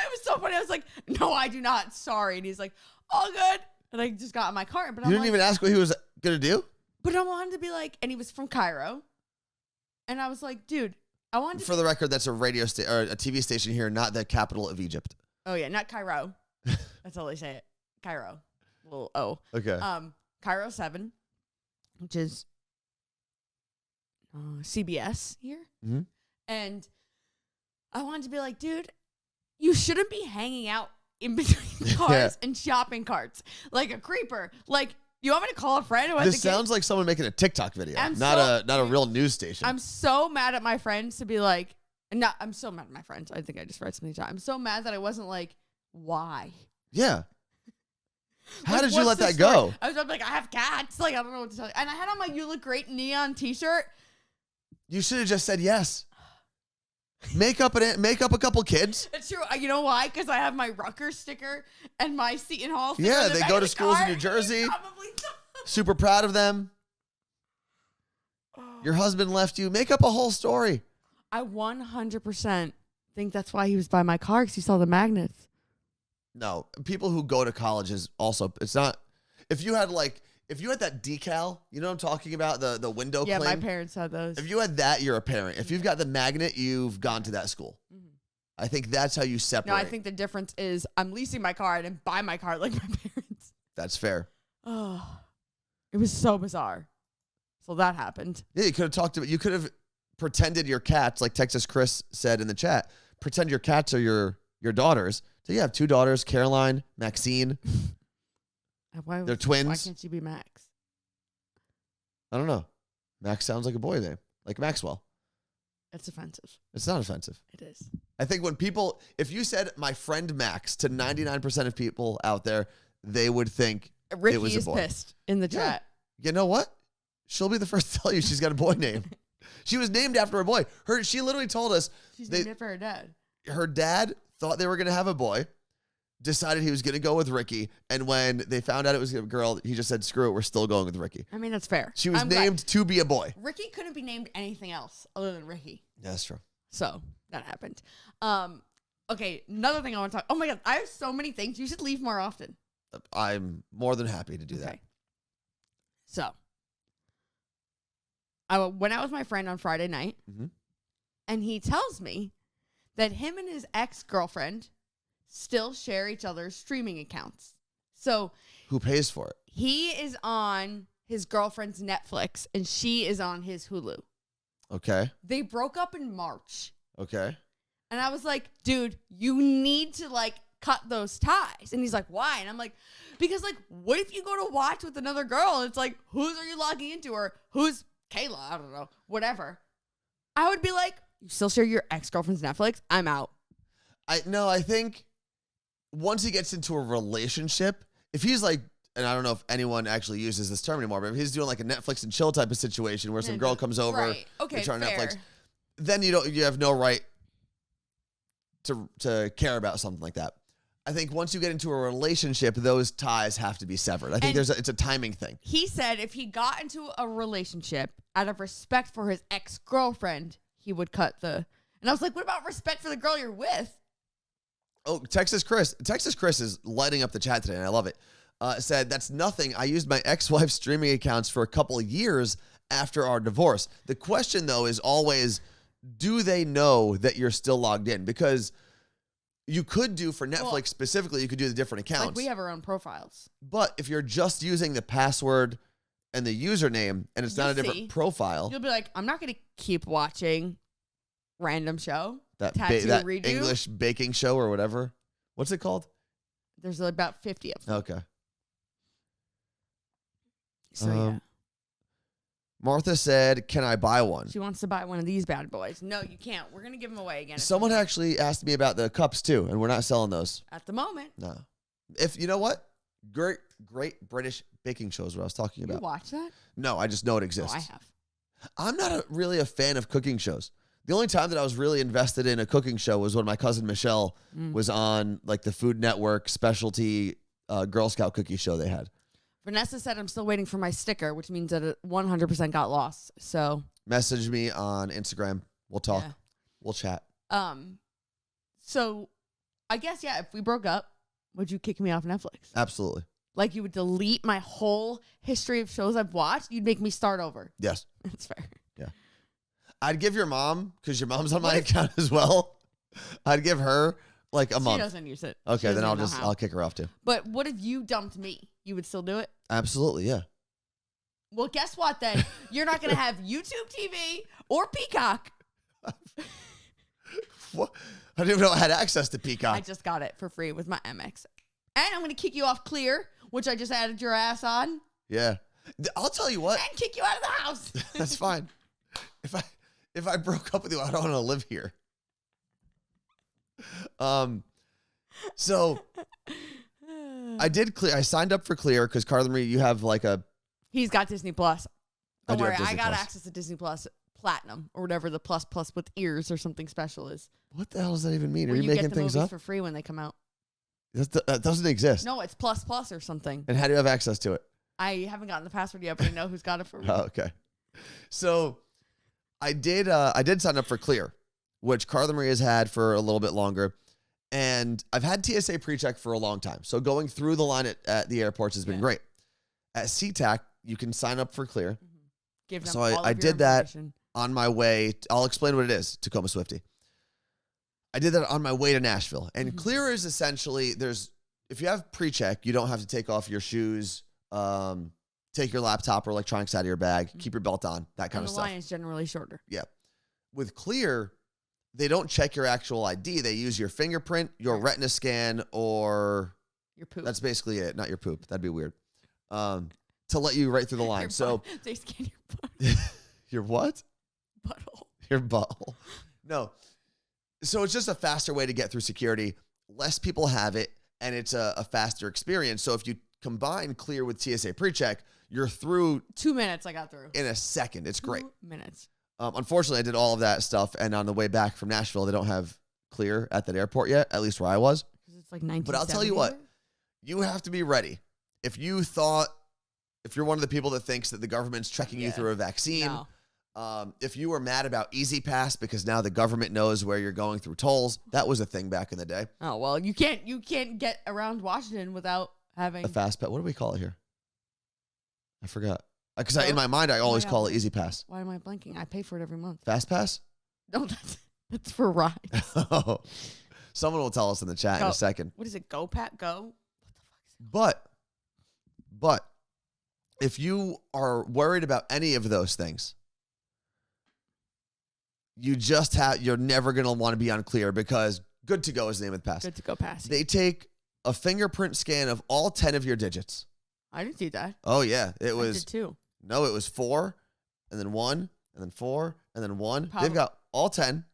it was so funny. I was like, no, I do not. Sorry. And he's like, all good. And I just got in my car. But You didn't even ask what he was going to do? But I wanted to be like, and he was from Cairo. And I was like, dude, I wanted to For the record, that's a radio station or a TV station here, not the capital of Egypt. Oh, yeah, not Cairo. That's how they say it. Cairo. Little O. Okay. Cairo 7, which is CBS here. Mm-hmm. And I wanted to be like, dude, you shouldn't be hanging out in between cars and shopping carts like a creeper. Like, you want me to call a friend? This sounds like someone making a TikTok video, not a real news station. I'm so mad at my friends to be like, I'm so mad at my friends. I think I just read something. I'm so mad that I wasn't like, why? Yeah. How Like, did you let what's the that story? go? I was like, I have cats. Like, I don't know what to tell you. And I had on my You Look Great neon t-shirt. You should have just said yes. Make up a couple kids. It's true. You know why? Because I have my Rutgers sticker and my Seton Hall sticker. Yeah, on the they back go of to the schools in car. New Jersey. Probably so. Super proud of them. Your husband left you. Make up a whole story. I 100% think that's why he was by my car, because he saw the magnets. No, people who go to college is also, it's not, if you had that decal, you know what I'm talking about? The window Yeah, cling? my parents had those. If you had that, you're a parent. If you've got the magnet, you've gone to that school. Mm-hmm. I think that's how you separate. No, I think the difference is I'm leasing my car. I didn't buy my car like my parents. That's fair. Oh, it was so bizarre. So that happened. Yeah, you could have talked about, you could have pretended your cats, like Texas Chris said in the chat, pretend your cats are your daughters. So you have 2 daughters, Caroline, Maxine. They're twins. Why can't you be Max? I don't know. Max sounds like a boy name, like Maxwell. It's offensive. It's not offensive. It is. I think when people, if you said my friend Max to 99% of people out there, they would think Ricky it was a is boy. pissed in the chat. You know what? She'll be the first to tell you she's got a boy name. She was named after a boy. She literally told us She's named it for her dad. her dad thought they were going to have a boy, decided he was going to go with Ricky, and when they found out it was a girl, he just said, screw it, we're still going with Ricky. I mean, that's fair. She was named to be a boy. Ricky couldn't be named anything else other than Ricky. Yeah, that's true. So that happened. Okay, another thing I want to talk. Oh my God, I have so many things. You should leave more often. I'm more than happy to do that. So I went out with my friend on Friday night, and he tells me that him and his ex-girlfriend still share each other's streaming accounts. So who pays for it? He is on his girlfriend's Netflix, and she is on his Hulu. Okay. They broke up in March. Okay. And I was like, dude, you need to, like, cut those ties. And he's like, why? And I'm like, because, like, what if you go to watch with another girl and it's like, whose are you logging into? Or who's Kayla? I don't know. Whatever. I would be like, you still share your ex-girlfriend's Netflix? I'm out. I think once he gets into a relationship, if he's like, and I don't know if anyone actually uses this term anymore, but if he's doing like a Netflix and chill type of situation where some girl comes over, right. Okay, fair. Netflix, then you have no right to care about something like that. I think once you get into a relationship, those ties have to be severed. I think it's a timing thing. He said if he got into a relationship out of respect for his ex-girlfriend, he would cut the. And I was like, what about respect for the girl you're with? Oh, Texas Chris is lighting up the chat today, and I love it. Said, that's nothing. I used my ex-wife's streaming accounts for a couple of years after our divorce. The question, though, is always, do they know that you're still logged in? Because you could do, for Netflix specifically, you could do the different accounts. Like, we have our own profiles. But if you're just using the password and the username, and it's not a different profile. You'll be like, I'm not going to keep watching random show. That redo. English baking show or whatever. What's it called? There's about 50 of them. Okay. So, yeah. Martha said, "Can I buy one?" She wants to buy one of these bad boys. No, you can't. We're going to give them away again. Someone actually asked me about the cups too, and we're not selling those. At the moment. No. If you know what? Great British baking show is what I was talking You about. watch that? No, I just know it exists. Oh, I have. I'm not really a fan of cooking shows. The only time that I was really invested in a cooking show was when my cousin Michelle was on like the Food Network specialty Girl Scout cookie show they had. Vanessa said I'm still waiting for my sticker, which means that it 100% got lost. So Message me on Instagram. We'll talk. Yeah. We'll chat. So I guess, yeah, if we broke up, would you kick me off Netflix? Absolutely. Like you would delete my whole history of shows I've watched? You'd make me start over. Yes. That's fair. Yeah. I'd give your mom, because your mom's on my account as well. I'd give her like a month. She doesn't use it. Okay, then I'll I'll kick her off too. But what if you dumped me? You would still do it? Absolutely, yeah. Well, guess what then? You're not going to have YouTube TV or Peacock. What? I didn't even know I had access to Peacock. I just got it for free with my MX. And I'm going to kick you off Clear, which I just added your ass on. Yeah. I'll tell you what. And kick you out of the house. That's fine. If I broke up with you, I don't want to live here. So I did Clear. I signed up for Clear because Carla Marie, you have like a. He's got Disney Plus. I Don't do have worry, I Disney got Plus. access to Disney Plus Platinum or whatever the plus with ears or something special is. What the hell does that even mean? Are Where you you making get the things movies up? for free when they come out. That doesn't exist. No, it's plus or something. And how do you have access to it? I haven't gotten the password yet, but I know who's got it for me. Oh, okay. So I did sign up for Clear, which Carla Marie has had for a little bit longer. And I've had TSA PreCheck for a long time. So going through the line at the airports has been great. At SeaTac, you can sign up for Clear. Give them So all I of your did that information. on my way. I'll explain what it is, Tacoma Swifty. I did that on my way to Nashville. And Clear is essentially, if you have PreCheck, you don't have to take off your shoes, take your laptop or electronics out of your bag, keep your belt on, that kind And of the stuff. line is generally shorter. Yeah. With Clear, they don't check your actual ID. They use your fingerprint, your retina scan, or Your poop. that's basically it. Not your poop. That'd be weird. To let you right through the line. Your So butt. They scan your butt. your what? Butthole. Your butthole. No. So it's just a faster way to get through security. Less people have it, and it's a faster experience. So if you combine Clear with TSA PreCheck, you're through 2 minutes I got through. in a second. It's great. 2 minutes. Unfortunately, I did all of that stuff, and on the way back from Nashville, they don't have Clear at that airport yet, at least where I was. Because it's like 1970. But I'll tell you what, you have to be ready. If you're one of the people that thinks that the government's checking you through a vaccine, No. if you were mad about Easy Pass because now the government knows where you're going through tolls, that was a thing back in the day. Oh, well, you can't get around Washington without having A fast pass. What do we call it here? I forgot. Because in Oh. my mind, I always God. call it Easy Pass. Why am I blanking? I pay for it every month. Fast Pass? No, that's for rides. Oh. Someone will tell us in the chat in Go. a second. What is it? Go, Pat, go? But if you are worried about any of those things, you're never going to want to be on Clear because Good to Go is the name of the pass. Good to go pass. They take a fingerprint scan of all 10 of your digits. I didn't do that. Oh yeah, it I was did too. no, it was 4 and then 1 and then 4 and then 1. Probably. They've got all 10.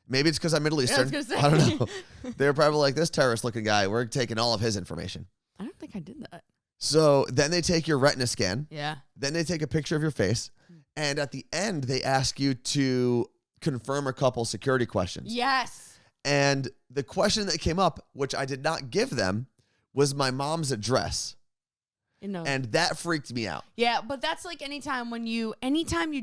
Maybe it's because I'm Middle Yeah, I Eastern. was gonna I don't say. know. They're probably like, this terrorist looking guy, we're taking all of his information. I don't think I did that. So then they take your retina scan. Yeah. Then they take a picture of your face. And at the end, they ask you to confirm a couple security questions. Yes. And the question that came up, which I did not give them, was my mom's address. And that freaked me out. Yeah, but that's like anytime you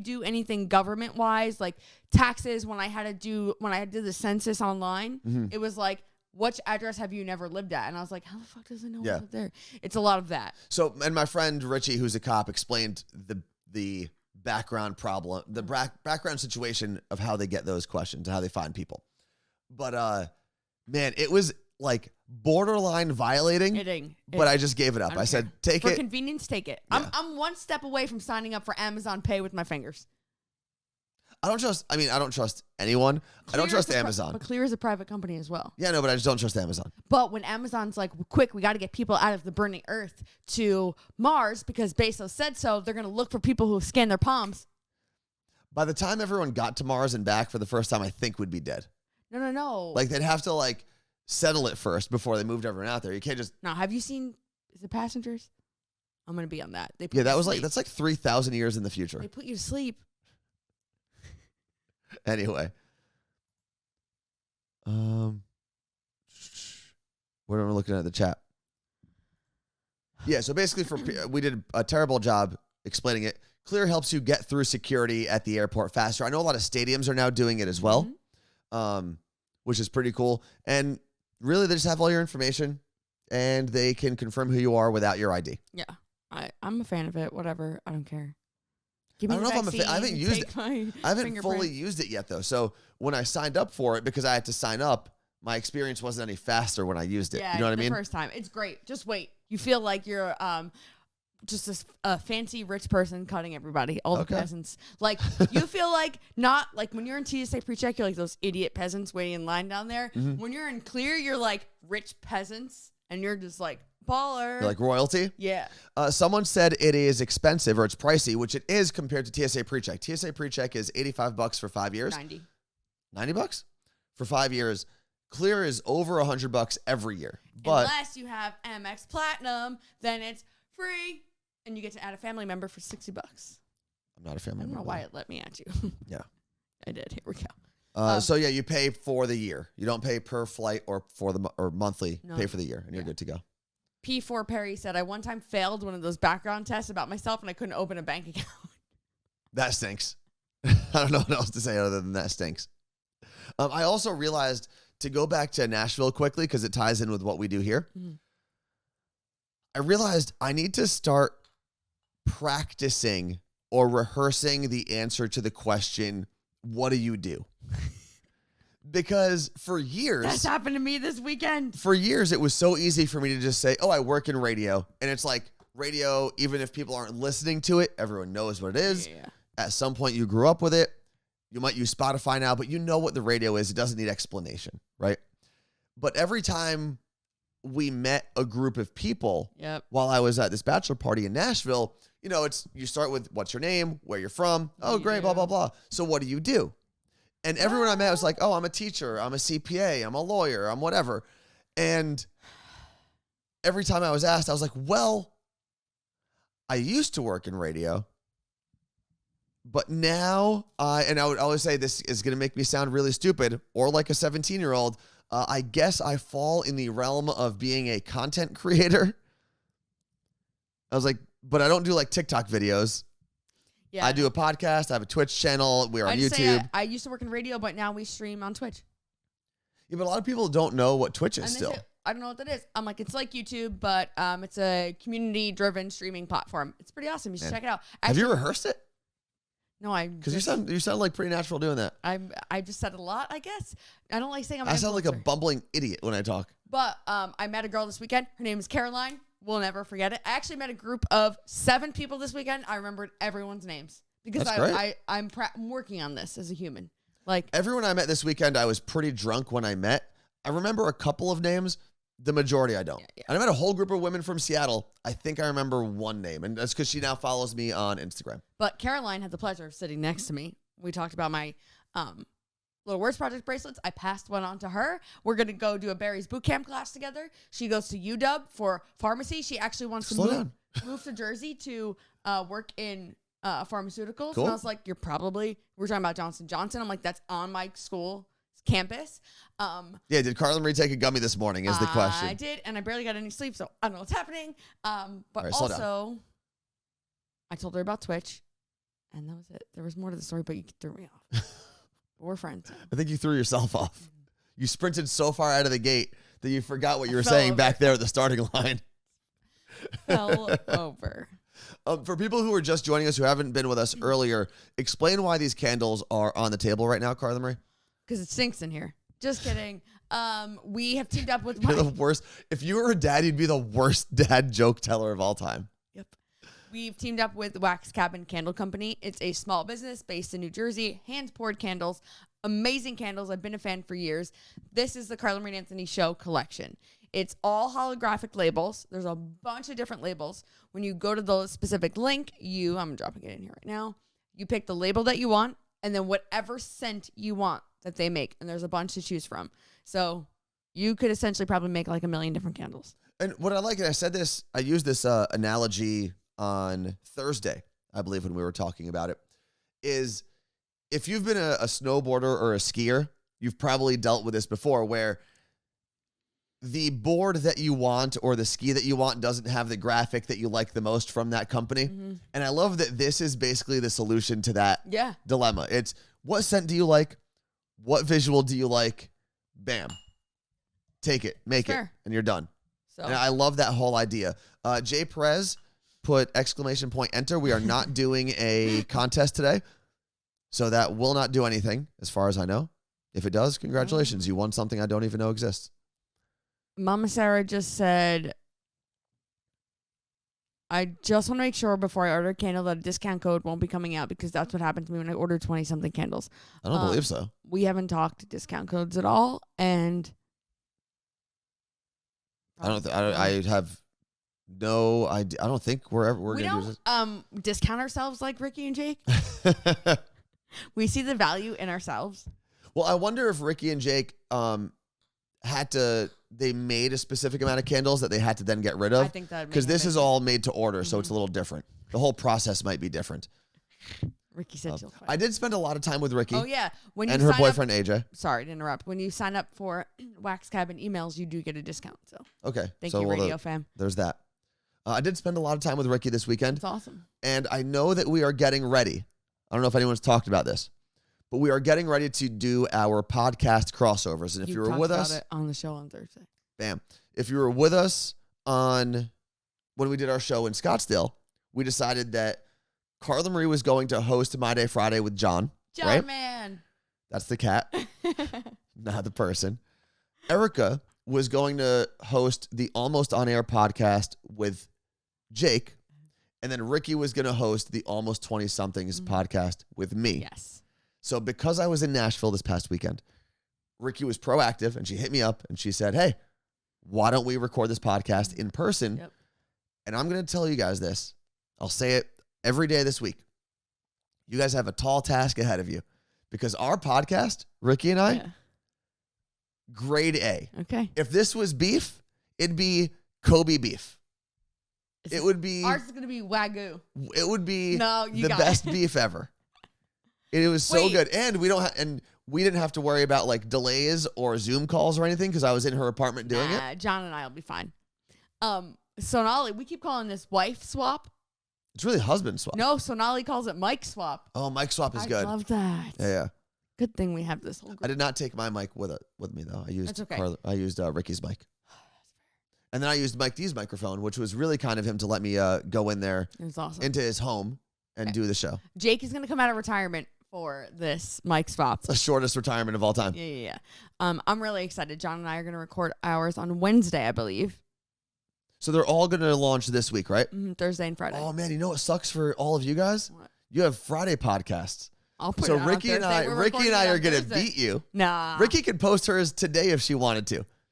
do anything government wise, like taxes, when I did the census online, it was like, which address have you never lived at? And I was like, how the fuck does it know I live there? It's a lot of that. So, and my friend Richie, who's a cop, explained the background problem, the background situation of how they get those questions, how they find people. But, man, it was like borderline violating, but I just gave it up. I said, take For it. convenience, take it. Yeah. I'm one step away from signing up for Amazon Pay with my fingers. I don't trust anyone. I don't trust Amazon. But Clear is a private company as well. Yeah, no, but I just don't trust Amazon. But when Amazon's like, quick, we got to get people out of the burning earth to Mars because Bezos said so, they're going to look for people who scan their palms. By the time everyone got to Mars and back for the first time, I think we'd be dead. No. Like they'd have to like settle it first before they moved everyone out there. You can't just. Now, have you seen the Passengers? I'm gonna be on that. They put Yeah, you that to was like sleep. that's like 3,000 years in the future. They put you to sleep. Anyway, what am I looking at the chat? Yeah, so basically, we did a terrible job explaining it. Clear helps you get through security at the airport faster. I know a lot of stadiums are now doing it as well, which is pretty cool. And really, they just have all your information, and they can confirm who you are without your ID. Yeah, I'm a fan of it. Whatever, I don't care. Give I me don't know the if I'm a fan. I haven't used it. I haven't fingerprint. fully used it yet, though. So when I signed up for it, because I had to sign up, my experience wasn't any faster when I used it. Yeah, you know what I mean? The first time, it's great. Just wait. You feel like you're just this fancy rich person cutting everybody, all the peasants. Like you feel like not like when you're in TSA pre-check, you're like those idiot peasants waiting in line down there. Mm-hmm. When you're in clear, you're like rich peasants, and you're just like baller. You're like royalty. Yeah. Someone said it is expensive or it's pricey, which it is compared to TSA PreCheck. TSA PreCheck is $85 for 5 years. 90 bucks for 5 years. Clear is over $100 every year. But unless you have Amex Platinum, then it's free, and you get to add a family member for $60. I'm not a family I don't member. know why it let me add you. Yeah. I did. Here we go. So yeah, you pay for the year. You don't pay per flight or for the or monthly. No. Pay for the year, and you're good to go. P4 Perry said, I one time failed one of those background tests about myself, and I couldn't open a bank account. That stinks. I don't know what else to say other than that stinks. I also realized, to go back to Nashville quickly, because it ties in with what we do here, I realized I need to start practicing or rehearsing the answer to the question, what do you do? Because for years... That's happened to me this weekend. For years, it was so easy for me to just say, oh, I work in radio. And it's like radio, even if people aren't listening to it, everyone knows what it is. Yeah. At some point, you grew up with it. You might use Spotify now, but you know what the radio is. It doesn't need explanation, right? But every time we met a group of people while I was at this bachelor party in Nashville, you know, you start with what's your name, where you're from. Oh, great, blah, blah, blah. So what do you do? And everyone I met was like, oh, I'm a teacher, I'm a CPA, I'm a lawyer, I'm whatever. And every time I was asked, I was like, well, I used to work in radio. But now, and I would always say this is going to make me sound really stupid or like a 17-year-old. I guess I fall in the realm of being a content creator. I was like, but I don't do like TikTok videos. Yeah. I do a podcast. I have a Twitch channel. We're on YouTube. I used to work in radio, but now we stream on Twitch. Yeah, but a lot of people don't know what Twitch is still. I don't know what that is. I'm like, it's like YouTube, but it's a community-driven streaming platform. It's pretty awesome. You should check it out. Actually, have you rehearsed it? No, because you sound like pretty natural doing that. I just said a lot, I guess. I don't like saying I'm. I sound like a bumbling idiot when I talk. But I met a girl this weekend. Her name is Caroline. We'll never forget it. I actually met a group of 7 people this weekend. I remembered everyone's names because I'm working on this as a human. Like everyone I met this weekend, I was pretty drunk when I met. I remember a couple of names. The majority I don't. Yeah. And I met a whole group of women from Seattle. I think I remember one name, and that's because she now follows me on Instagram. But Caroline had the pleasure of sitting next to me. We talked about my Little Words Project bracelets. I passed one on to her. We're going to go do a Barry's bootcamp class together. She goes to UW for pharmacy. She actually wants to move to Jersey to work in pharmaceuticals. Cool. And I was like, we're talking about Johnson & Johnson. I'm like, that's on my school campus. Yeah, did Carla Marie take a gummy this morning is the question. I did, and I barely got any sleep, so I don't know what's happening. But right, also, I told her about Twitch, and that was it. There was more to the story, but you threw me off. But we're friends. I think you threw yourself off. You sprinted so far out of the gate that you forgot what you were saying back there at the starting line. Fell over. For people who are just joining us, who haven't been with us earlier, explain why these candles are on the table right now, Carla Marie. Because it stinks in here. Just kidding. We have teamed up with You're the worst. If you were a dad, you'd be the worst dad joke teller of all time. Yep. We've teamed up with Wax Cabin Candle Company. It's a small business based in New Jersey. Hand-poured candles. Amazing candles. I've been a fan for years. This is the Carla Marie and Anthony Show collection. It's all holographic labels. There's a bunch of different labels. When you go to the specific link, I'm dropping it in here right now. You pick the label that you want. and then whatever scent you want that they make, and there's a bunch to choose from. So you could essentially probably make like 1 million different candles. And what I like, and I used this analogy on Thursday, I believe, when we were talking about it, is if you've been a snowboarder or a skier, you've probably dealt with this before, where the board that you want or the ski that you want doesn't have the graphic that you like the most from that company. Mm-hmm. And I love that this is basically the solution to that Yeah. dilemma. It's what scent do you like? What visual do you like? Bam. Take it, make it, and you're done. So And I love that whole idea. Jay Perez put ! Enter. We are not doing a contest today, so that will not do anything as far as I know. If it does, congratulations. You won something I don't even know exists. Mama Sarah just said, I just want to make sure before I order a candle that a discount code won't be coming out, because that's what happened to me when I ordered 20-something candles. I don't believe so. We haven't talked discount codes at all, and I have no idea. I don't think we're we going to do don't discount ourselves like Ricky and Jake. this. We see the value in ourselves. Well, I wonder if Ricky and Jake they made a specific amount of candles that they had to then get rid of. I think that because this is all made to order, so it's a little different. The whole process might be different. Ricky said she'll fight. I did spend a lot of time with Ricky. Oh yeah, when you and her sign boyfriend AJ. Sorry to interrupt. When you sign up for Wax Cabin emails, you do get a discount. So Okay, thank you, radio fam. There's that. I did spend a lot of time with Ricky this weekend. That's awesome. And I know that we are getting ready. I don't know if anyone's talked about this, but we are getting ready to do our podcast crossovers. And if you were with us on the show on Thursday, bam. If you were with us on when we did our show in Scottsdale, we decided that Carla Marie was going to host My Day Friday with John. John right? Man. That's the cat, not the person. Erica was going to host the Almost On Air podcast with Jake. And then Ricky was going to host the Almost 20-somethings podcast with me. Yes. So because I was in Nashville this past weekend, Ricky was proactive and she hit me up and she said, hey, why don't we record this podcast in person? Yep. And I'm going to tell you guys this. I'll say it every day this week. You guys have a tall task ahead of you because our podcast, Ricky and I, grade A. Okay. If this was beef, it'd be Kobe beef. It would be ours is gonna be Wagyu. It would be the best beef ever. It was so good, and we didn't have to worry about like delays or Zoom calls or anything because I was in her apartment doing it. John and I will be fine. Sonali, we keep calling this wife swap. It's really husband swap. No, Sonali calls it mic swap. Oh, mic swap is good. I love that. Yeah. Good thing we have this whole group. I did not take my mic with me though. I used That's okay. I used Ricky's mic. And then I used Mike D's microphone, which was really kind of him to let me go in there into his home and do the show. Jake is going to come out of retirement for this mic swap. It's the shortest retirement of all time. Yeah. I'm really excited. John and I are going to record ours on Wednesday, I believe. So they're all going to launch this week, right? Thursday and Friday. Oh, man, you know what sucks for all of you guys? What? You have Friday podcasts. I'll put so it on Ricky and I are going to beat you. Nah. Ricky could post hers today if she wanted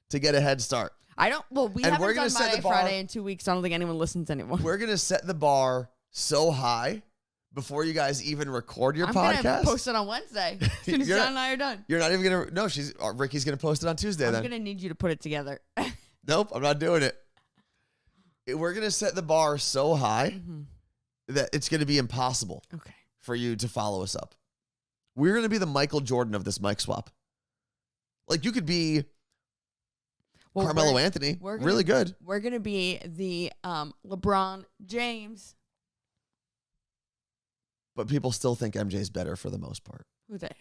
to get a head start. I don't. Well, we and haven't done My Day Friday in 2 weeks. So I don't think anyone listens anymore. We're gonna set the bar so high before you guys even record your podcast. I'm gonna post it on Wednesday as soon as John and I are done. You're not even gonna. No, Ricky's gonna post it on Tuesday. I'm gonna need you to put it together. Nope, I'm not doing it. We're gonna set the bar so high that it's gonna be impossible. For you to follow us up. We're gonna be the Michael Jordan of this mic swap. Like you could be. Carmelo Anthony, really good. We're going to be the LeBron James. But people still think MJ's better for the most part.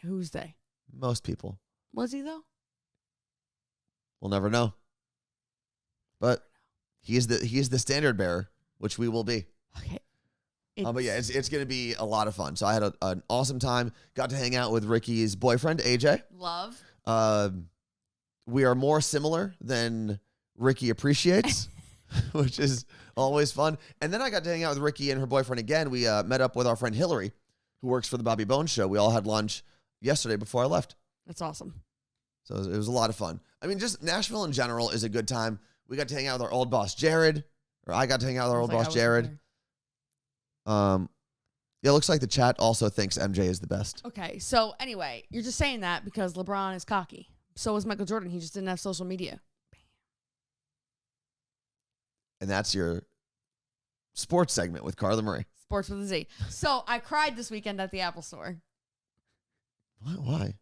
Who's they? Most people. Was he, though? We'll never know. But he is the standard bearer, which we will be. Okay. But yeah, it's going to be a lot of fun. So I had an awesome time. Got to hang out with Ricky's boyfriend, AJ. Love. We are more similar than Ricky appreciates, which is always fun. And then I got to hang out with Ricky and her boyfriend again. We met up with our friend Hillary, who works for the Bobby Bones Show. We all had lunch yesterday before I left. That's awesome. So it was a lot of fun. I mean, just Nashville in general is a good time. We got to hang out with our old boss, Jared. Or I got to hang out with our old boss, Jared. Yeah, it looks like the chat also thinks MJ is the best. Okay, so anyway, you're just saying that because LeBron is cocky. So was Michael Jordan. He just didn't have social media. And that's your sports segment with Carla Marie. Sports with a Z. So I cried this weekend at the Apple Store. Why?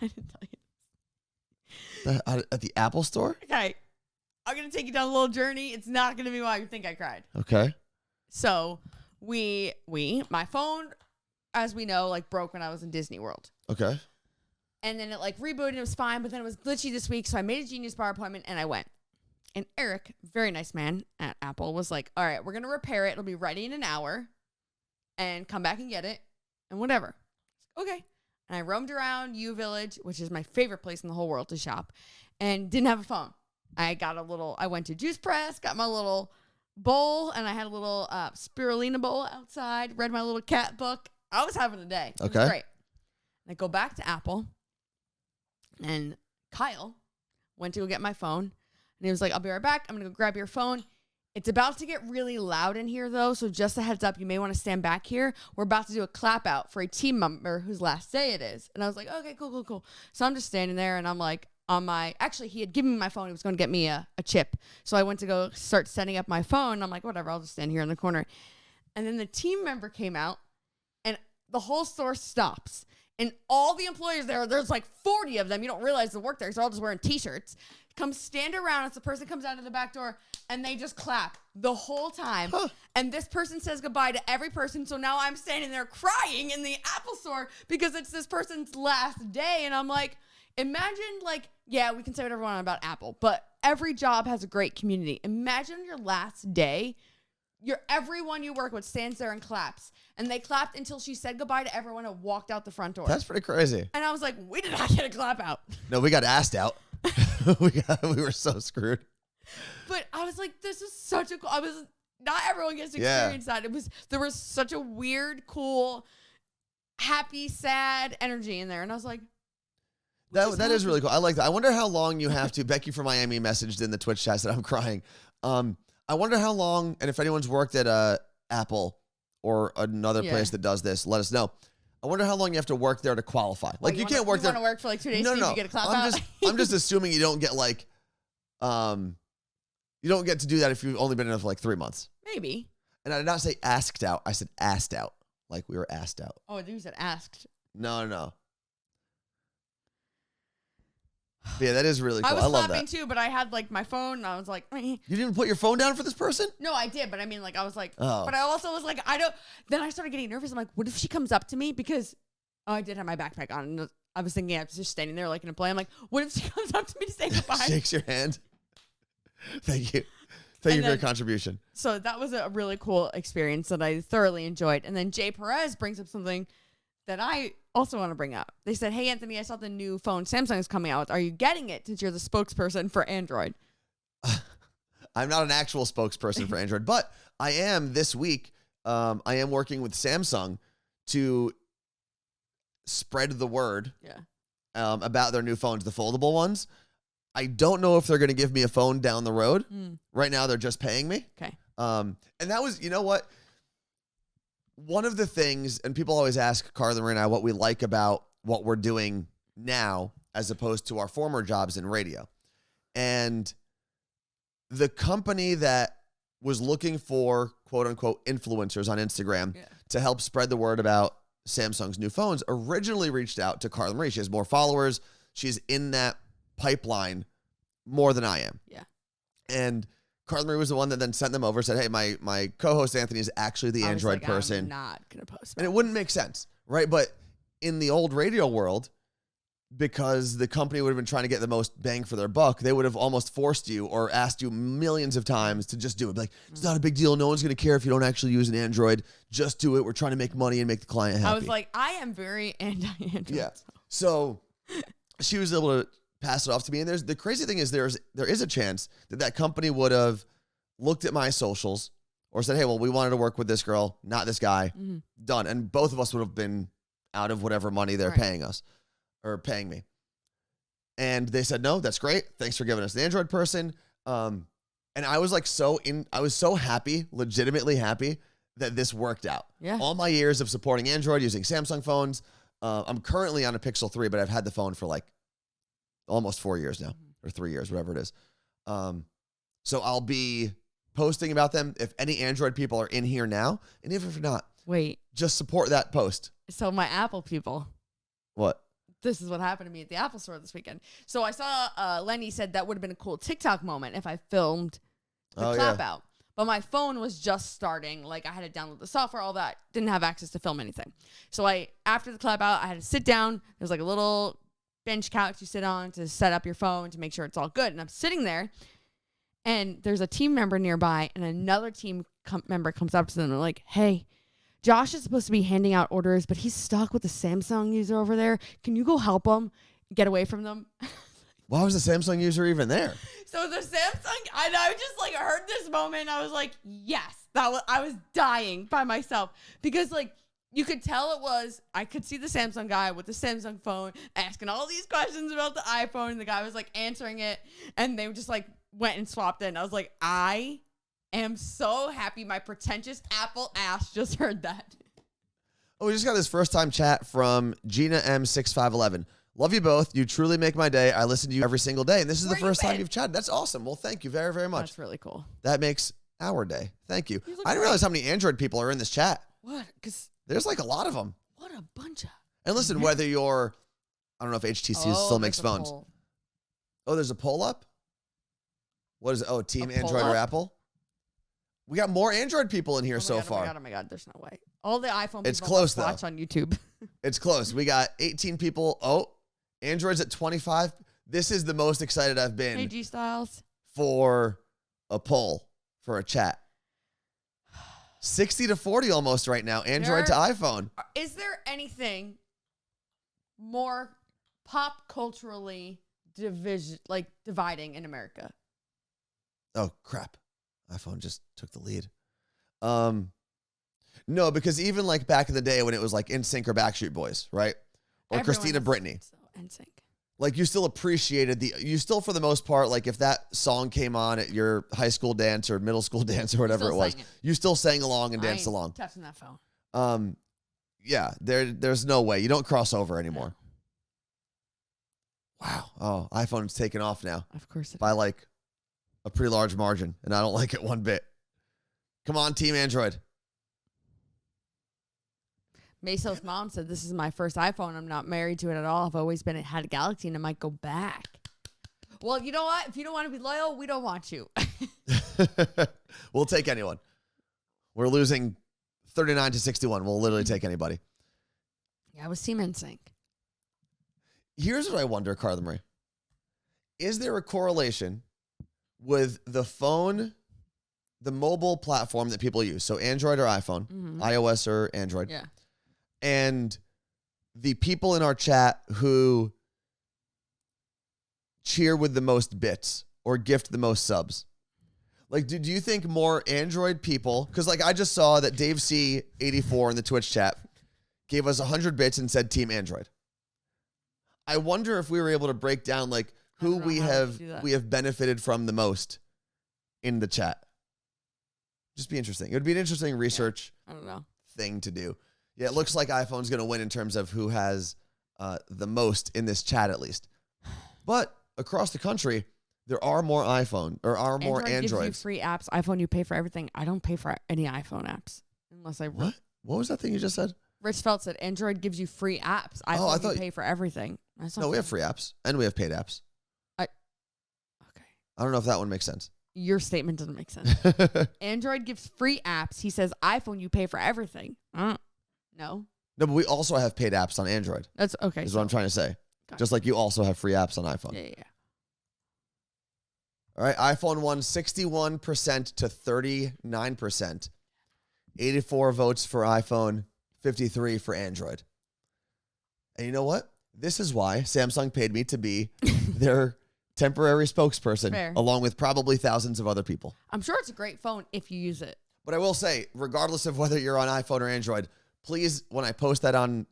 I didn't tell you. At the Apple Store? Okay, I'm going to take you down a little journey. It's not going to be why you think I cried. Okay. So my phone, as we know, like broke when I was in Disney World. Okay. And then it like rebooted. It was fine, but then it was glitchy this week. So I made a Genius Bar appointment and I went. And Eric, very nice man at Apple, was like, all right, we're going to repair it. It'll be ready in an hour and come back and get it and whatever. Okay. And I roamed around U Village, which is my favorite place in the whole world to shop, and didn't have a phone. I went to Juice Press, got my little bowl, and I had a little spirulina bowl outside, read my little cat book. I was having a day. It was great. And I go back to Apple, and Kyle went to go get my phone. And he was like, I'll be right back. I'm going to go grab your phone. It's about to get really loud in here, though. So just a heads up, you may want to stand back here. We're about to do a clap out for a team member whose last day it is. And I was like, okay, cool. So I'm just standing there and I'm like, actually, he had given me my phone. He was going to get me a chip. So I went to go start setting up my phone. I'm like, whatever, I'll just stand here in the corner. And then the team member came out and the whole store stops. And all the employees there's like 40 of them. You don't realize they work there. So they're all just wearing T-shirts. Come stand around as the person comes out of the back door and they just clap the whole time. Huh. And this person says goodbye to every person. So now I'm standing there crying in the Apple Store because it's this person's last day. And I'm like, imagine yeah, we can say whatever we want about Apple, but every job has a great community. Imagine your last day. Everyone you work with stands there and claps. And they clapped until she said goodbye to everyone and walked out the front door. That's pretty crazy. And I was like, we did not get a clap out. No, we got asked out. we were so screwed. But I was like, this is such a cool. Not everyone gets to experience that. There was such a weird, cool, happy, sad energy in there. And I was like, that is really cool. I like that. I wonder how long you have to. Becky from Miami messaged in the Twitch chat that I'm crying. I wonder how long, and if anyone's worked at Apple or another place that does this, let us know. I wonder how long you have to work there to qualify. Like you can't work there. You want to work for like 2 days? No. You get a clap out? I'm just assuming you don't get you don't get to do that if you've only been in it for like 3 months. Maybe. And I did not say asked out. I said asked out. Like we were asked out. Oh, I think you said asked. No. But yeah, that is really cool. I was love clapping that too, but I had like my phone and I was like, You didn't put your phone down for this person? No, I did, but I mean, like, I was like, oh. But I also was like, then I started getting nervous. I'm like, what if she comes up to me? Because I did have my backpack on. And I was thinking I was just standing there like an employee. I'm like, what if she comes up to me to say goodbye? Shakes your hand. Thank you. Thank you for your contribution. So that was a really cool experience that I thoroughly enjoyed. And then Jay Perez brings up something that I also want to bring up. They said, hey, Anthony, I saw the new phone Samsung is coming out with. Are you getting it since you're the spokesperson for Android? I'm not an actual spokesperson for Android, but I am this week. I am working with Samsung to spread the word about their new phones, the foldable ones. I don't know if they're going to give me a phone down the road. Right now, they're just paying me. Okay. And that was, you know what? One of the things, and people always ask Carla and I what we like about what we're doing now as opposed to our former jobs in radio. And the company that was looking for quote unquote influencers on Instagram to help spread the word about Samsung's new phones originally reached out to Carla Marie. She has more followers. She's in that pipeline more than I am. Yeah. And Carla Marie was the one that then sent them over, said, hey, my co-host Anthony is actually the Android person. I'm not going to post and it wouldn't make sense, right? But in the old radio world, because the company would have been trying to get the most bang for their buck, they would have almost forced you or asked you millions of times to just do it. Like, it's not a big deal. No one's going to care if you don't actually use an Android. Just do it. We're trying to make money and make the client happy. I was like, I am very anti-Android. Yeah. So she was able to pass it off to me. And the crazy thing is there is a chance that company would have looked at my socials or said, hey, well, we wanted to work with this girl, not this guy. Done. And both of us would have been out of whatever money they're paying us or paying me. And they said, no, that's great. Thanks for giving us the Android person. And I was like I was so happy, legitimately happy that this worked out. Yeah. All my years of supporting Android, using Samsung phones. I'm currently on a Pixel 3, but I've had the phone for like almost 4 years now, or 3 years, whatever it is. So I'll be posting about them if any Android people are in here now, and even if not, Wait. just support that post. So my Apple people. What? This is what happened to me at the Apple store this weekend. So I saw Lenny said that would have been a cool TikTok moment if I filmed the clap out. But my phone was just starting. Like, I had to download the software, all that. Didn't have access to film anything. So after the clap out, I had to sit down. There's like a little bench couch you sit on to set up your phone to make sure it's all good. And I'm sitting there, and there's a team member nearby, and another team member comes up to them and they're like, hey, Josh is supposed to be handing out orders, but he's stuck with the Samsung user over there. Can you go help him get away from them? Why was the Samsung user even there? So the Samsung, and I just like heard this moment. I was like, yes, I was dying by myself because like you could tell I could see the Samsung guy with the Samsung phone asking all these questions about the iPhone. And the guy was like answering it, and they just like went and swapped in. I was like, I am so happy my pretentious Apple ass just heard that. Oh, we just got this first time chat from Gina M6511. Love you both. You truly make my day. I listen to you every single day. And this is the first time you've chatted. That's awesome. Well, thank you very, very much. That's really cool. That makes our day. Thank you. You look I didn't great. realize how many Android people are in this chat. What? Because There's like a lot of them. what a bunch of. And listen, whether you're, I don't know if HTC still makes phones. Poll. Oh, there's a poll up? What is it? Oh, Team A poll Android or up? Apple? We got more Android people in here Oh my far. God, oh my God, there's no way. All the iPhone It's people close, must watch on YouTube. It's close. We got 18 people. Oh, Android's at 25. This is the most excited I've been Hey, G Styles. for a poll, for a chat. 60 to 40 almost right now. Android to iPhone. Is there anything more pop culturally dividing in America? Oh, crap. iPhone just took the lead. No, because even like back in the day when it was like NSYNC or Backstreet Boys, right? Or Everyone Christina has Britney. NSYNC. Like you still appreciated you still for the most part, like if that song came on at your high school dance or middle school dance or whatever it was, you still sang along and danced along. Touching that phone. Yeah, there's no way. You don't cross over anymore. No. Wow. Oh, iPhone's taken off now. Of course it by is. like a pretty large margin, and I don't like it one bit. Come on, Team Android. Meso's mom said, this is my first iPhone. I'm not married to it at all. I've always had a Galaxy, and I might go back. Well, you know what? If you don't want to be loyal, we don't want you. We'll take anyone. We're losing 39 to 61. We'll literally take anybody. Yeah, I was Team NSYNC. Here's what I wonder, Carla Marie. Is there a correlation with the phone, the mobile platform that people use? So Android or iPhone, iOS or Android. Yeah. And the people in our chat who cheer with the most bits or gift the most subs. Like, do you think more Android people, because like I just saw that Dave C84 in the Twitch chat gave us 100 bits and said Team Android. I wonder if we were able to break down like who we have benefited from the most in the chat. Just be interesting. It would be an interesting research thing to do. Yeah, it looks like iPhone's going to win in terms of who has the most in this chat, at least. But across the country, there are more more Android gives you Androids. free apps. iPhone, you pay for everything. I don't pay for any iPhone apps unless I. What? What was that thing you just said? Rich Felt said Android gives you free apps. iPhone, I thought you pay for everything. No, we have free apps and we have paid apps. Okay. I don't know if that one makes sense. Your statement doesn't make sense. Android gives free apps. He says iPhone, you pay for everything. No. No, but we also have paid apps on Android. That's okay. Is what I'm trying to say. Gotcha. Just like you also have free apps on iPhone. Yeah. All right, iPhone won 61% to 39%. 84 votes for iPhone, 53 for Android. And you know what? This is why Samsung paid me to be their temporary spokesperson, Fair. along with probably thousands of other people. I'm sure it's a great phone if you use it. But I will say, regardless of whether you're on iPhone or Android, please, when I post that on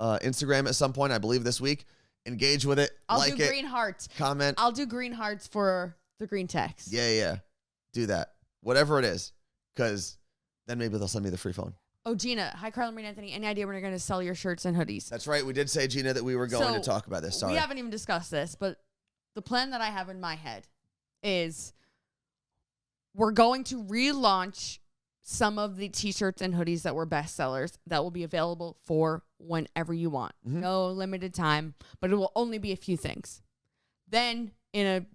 Instagram at some point, I believe this week, engage with it, I'll like do it, green hearts. comment. I'll do green hearts for the green text. Yeah. Do that. Whatever it is. Because then maybe they'll send me the free phone. Oh, Gina. Hi, Carla Marie and Anthony. Any idea when you're going to sell your shirts and hoodies? That's right. We did say, Gina, that we were going to talk about this. Sorry. We haven't even discussed this, but the plan that I have in my head is we're going to relaunch some of the t-shirts and hoodies that were bestsellers that will be available for whenever you want. Mm-hmm. No limited time, but it will only be a few things. Then in a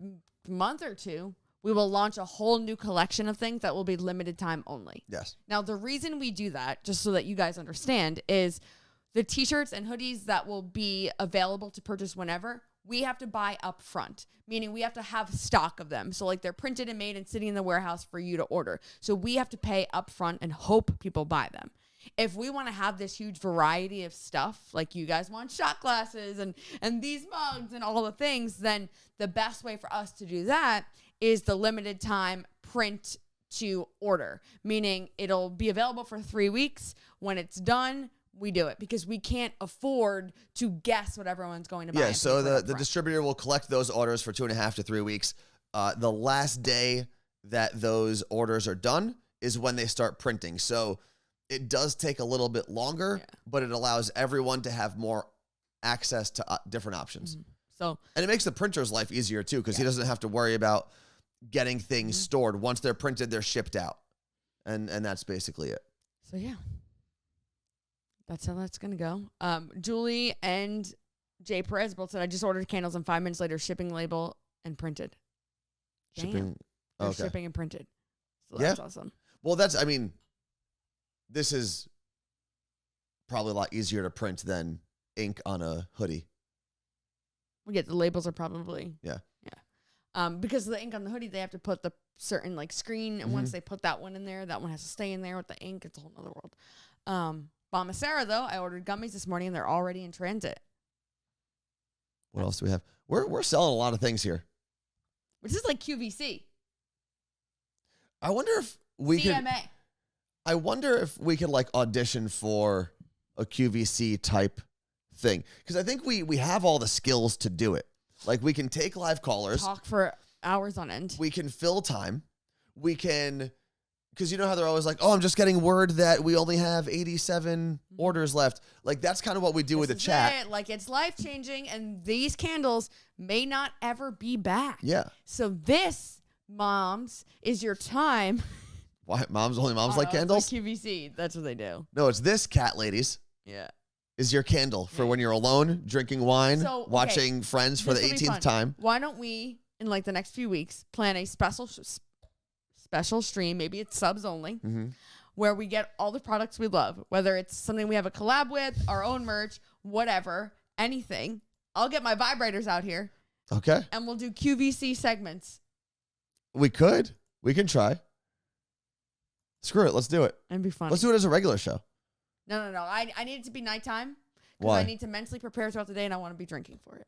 month or two, we will launch a whole new collection of things that will be limited time only. Yes. Now, the reason we do that, just so that you guys understand, is the t-shirts and hoodies that will be available to purchase whenever, we have to buy up front, meaning we have to have stock of them. So like they're printed and made and sitting in the warehouse for you to order. So we have to pay up front and hope people buy them. If we want to have this huge variety of stuff, like you guys want shot glasses and these mugs and all the things, then the best way for us to do that is the limited time print to order, meaning it'll be available for 3 weeks. When it's done, we do it because we can't afford to guess what everyone's going to buy. Yeah, so the distributor will collect those orders for 2.5 to 3 weeks. The last day that those orders are done is when they start printing. So it does take a little bit longer, but it allows everyone to have more access to different options. So, and it makes the printer's life easier too, because he doesn't have to worry about getting things stored. Once they're printed, they're shipped out. And that's basically it. So yeah. That's how that's going to go. Julie and Jay Perez both said, I just ordered candles and 5 minutes later, shipping label and printed. Shipping. They're Okay. shipping and printed. So that's awesome. Well, this is probably a lot easier to print than ink on a hoodie. We get the labels are probably. Yeah. Because of the ink on the hoodie, they have to put the certain like screen. And once they put that one in there, that one has to stay in there with the ink. It's a whole other world. Bombacera, though, I ordered gummies this morning and they're already in transit. What else do we have? We're selling a lot of things here. Which is like QVC. I wonder if we CMA. could. I wonder if we could like audition for a QVC type thing, because I think we have all the skills to do it. Like we can take live callers, Talk for hours on end. we can fill time, we can. Because you know how they're always like, oh, I'm just getting word that we only have 87 orders left. Like, that's kind of what we do with the chat. It. Like, it's life-changing, and these candles may not ever be back. Yeah. So this, moms, is your time. Why? Only moms like candles? Like QVC. That's what they do. No, it's this, cat ladies, Yeah. is your candle for when you're alone, drinking wine, So, okay, watching Friends for the This will be 18th fun. time. Why don't we, in like the next few weeks, plan a special stream, maybe it's subs only, where we get all the products we love, whether it's something we have a collab with, our own merch, whatever, anything. I'll get my vibrators out here. Okay. And we'll do QVC segments. We could. We can try. Screw it. Let's do it. And be fun. Let's do it as a regular show. No. I need it to be nighttime. Because Why? I need to mentally prepare throughout the day and I want to be drinking for it.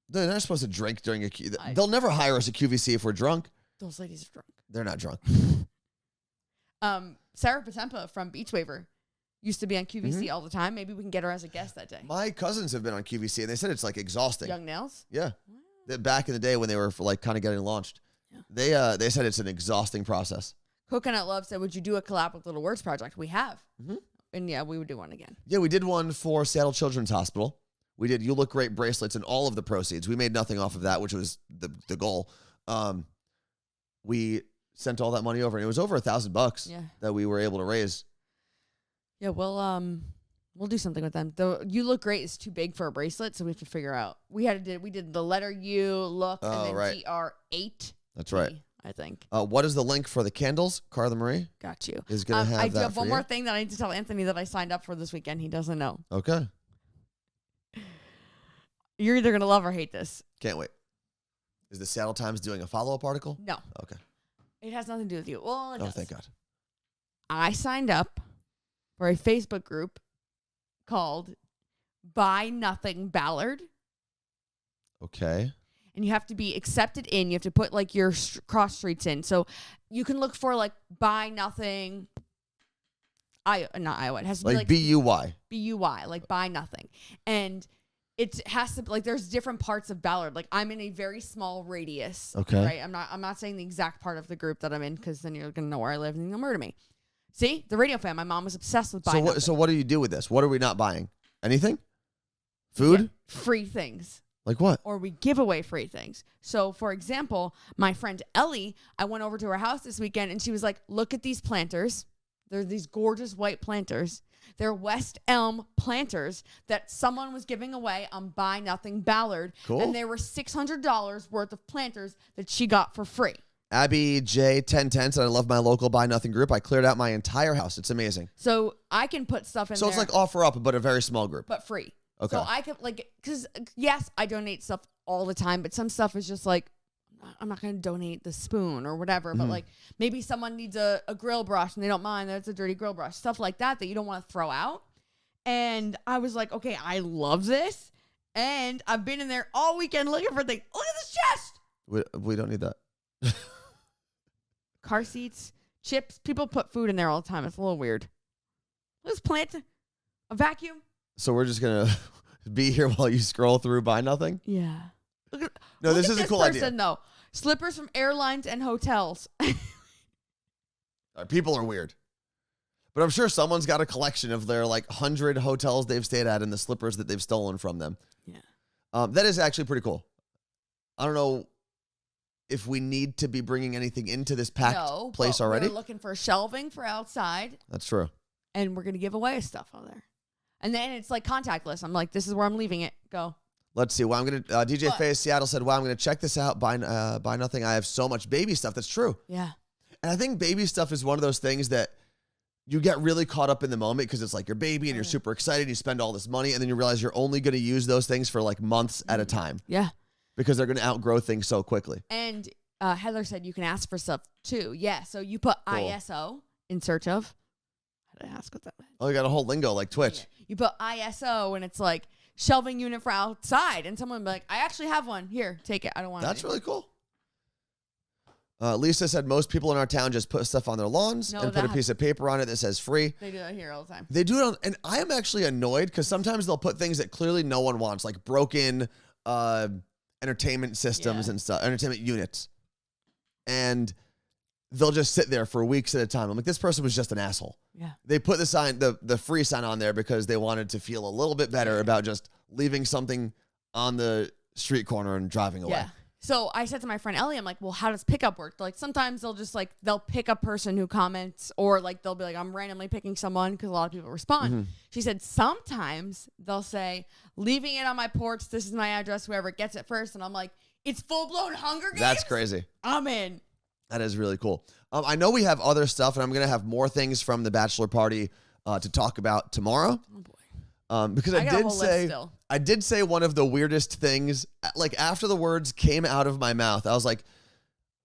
They're not supposed to drink during they'll never hire us a QVC if we're drunk. Those ladies are drunk. They're not drunk. Sarah Patempa from Beach Waver used to be on QVC all the time. Maybe we can get her as a guest that day. My cousins have been on QVC, and they said it's like exhausting. Young Nails? Yeah. Back in the day when they were like kind of getting launched, they said it's an exhausting process. Coconut Love said, would you do a collab with Little Words Project? We have. And yeah, we would do one again. Yeah, we did one for Seattle Children's Hospital. We did You Look Great bracelets and all of the proceeds. We made nothing off of that, which was the goal. We sent all that money over, and it was over $1,000 that we were able to raise. Yeah, we'll do something with them. The You Look Great is too big for a bracelet, so we have to figure out. We did the letter U, look, and then GR8. That's right. I think. What is the link for the candles? Carla Marie Got you. is going to have I that do have for one you. more thing that I need to tell Anthony that I signed up for this weekend. He doesn't know. Okay. You're either going to love or hate this. Can't wait. Is the Seattle Times doing a follow-up article? No. Okay. It has nothing to do with you. Well, it does. Thank God. I signed up for a Facebook group called Buy Nothing Ballard. Okay. And you have to be accepted in. You have to put like your cross streets in. So you can look for like Buy Nothing. Not Iowa. It has to be like B-U-Y. B-U-Y, like Buy Nothing. And it has to, like, there's different parts of Ballard. Like, I'm in a very small radius. Okay. Right? I'm not saying the exact part of the group that I'm in, because then you're going to know where I live and you'll murder me. See, the radio fan. My mom was obsessed with buying. So what do you do with this? What are we not buying? Anything? Food? Free things. Like what? Or we give away free things. So, for example, my friend Ellie, I went over to her house this weekend and she was like, look at these planters. They're these gorgeous white planters. They're West Elm planters that someone was giving away on Buy Nothing Ballard. Cool. And they were $600 worth of planters that she got for free. Abby J 1010 said, I love my local Buy Nothing group. I cleared out my entire house. It's amazing. So I can put stuff in there. So it's like offer up, but a very small group. But free. Okay. So I could because yes, I donate stuff all the time, but some stuff is just like, I'm not going to donate the spoon or whatever, but like maybe someone needs a grill brush and they don't mind that it's a dirty grill brush, stuff like that you don't want to throw out. And I was like, okay, I love this. And I've been in there all weekend looking for things. Look at this chest. We don't need that. Car seats, chips. People put food in there all the time. It's a little weird. Let's plant a vacuum. So we're just going to be here while you scroll through Buy Nothing? Yeah. Look This is a cool idea. Though. Slippers from airlines and hotels. People are weird. But I'm sure someone's got a collection of their 100 hotels they've stayed at and the slippers that they've stolen from them. Yeah. That is actually pretty cool. I don't know if we need to be bringing anything into this packed place already. We're looking for shelving for outside. That's true. And we're going to give away stuff out there. And then it's like contactless. I'm like, this is where I'm leaving it. Go. Let's see. Well, I'm going to, DJ Faye Seattle said, wow, I'm going to check this out. Buy Nothing. I have so much baby stuff. That's true. Yeah. And I think baby stuff is one of those things that you get really caught up in the moment because it's like your baby and you're super excited. You spend all this money and then you realize you're only going to use those things for months at a time. Yeah. Because they're going to outgrow things so quickly. And Heather said you can ask for stuff too. Yeah. So you put Cool. ISO in search of. How did I ask what that meant? Oh, you got a whole lingo like Twitch. Yeah. You put ISO and it's like shelving unit for outside. And someone would be like, I actually have one. Here, take it. I don't want it. That's really cool. Lisa said most people in our town just put stuff on their lawns and put a piece of paper on it that says free. They do that here all the time. They do it on, and I am actually annoyed because sometimes they'll put things that clearly no one wants, like broken entertainment systems and stuff, entertainment units. And they'll just sit there for weeks at a time. I'm like, this person was just an asshole. Yeah. They put the sign, the free sign on there because they wanted to feel a little bit better about just leaving something on the street corner and driving away. Yeah. So I said to my friend Ellie, I'm like, well, how does pickup work? Like sometimes they'll just they'll pick a person who comments or they'll be like, I'm randomly picking someone because a lot of people respond. Mm-hmm. She said sometimes they'll say, leaving it on my porch. This is my address. Whoever gets it first. And I'm like, it's full blown Hunger Games. That's crazy. I'm in. That is really cool. I know we have other stuff, and I'm going to have more things from the bachelor party to talk about tomorrow. Oh, boy. Because I did say one of the weirdest things, after the words came out of my mouth, I was like,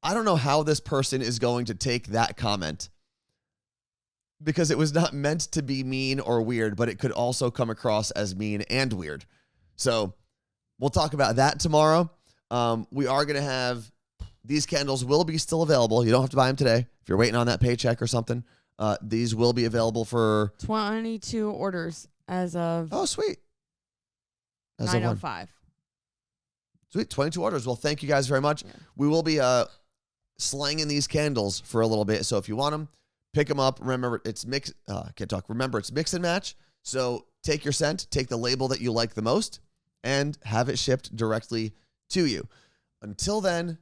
I don't know how this person is going to take that comment because it was not meant to be mean or weird, but it could also come across as mean and weird. So we'll talk about that tomorrow. We are going to have, these candles will be still available. You don't have to buy them today. If you're waiting on that paycheck or something, these will be available for 22 orders. As of sweet. As 9:05. Sweet, 22 orders. Well, thank you guys very much. Yeah. We will be slanging these candles for a little bit. So if you want them, pick them up. Remember, it's mix. Can't talk. Remember, it's mix and match. So take your scent, take the label that you like the most, and have it shipped directly to you. Until then,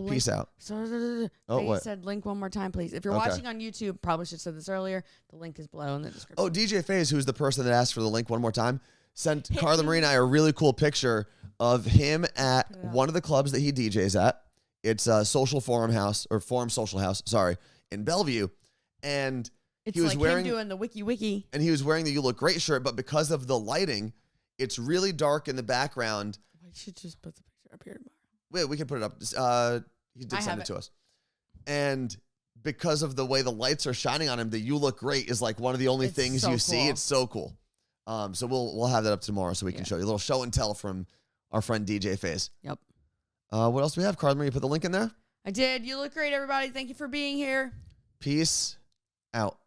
peace out. They said link one more time, please. If you're watching on YouTube, probably should have said this earlier. The link is below in the description. Oh, DJ Faze, who's the person that asked for the link one more time, sent Carla Marie and I a really cool picture of him at one of the clubs that he DJs at. It's a Social Forum House, or Forum Social House, in Bellevue. And he was wearing him doing the wiki. And he was wearing the You Look Great shirt, but because of the lighting, it's really dark in the background. I should just put the picture up here tomorrow. Wait, we can put it up. He did send it to us. And because of the way the lights are shining on him, the You Look Great is one of the only things you see. It's so cool. So we'll have that up tomorrow so we can show you a little show and tell from our friend DJ Faze. Yep. What else do we have? Carla Marie, you put the link in there? I did. You look great, everybody. Thank you for being here. Peace out.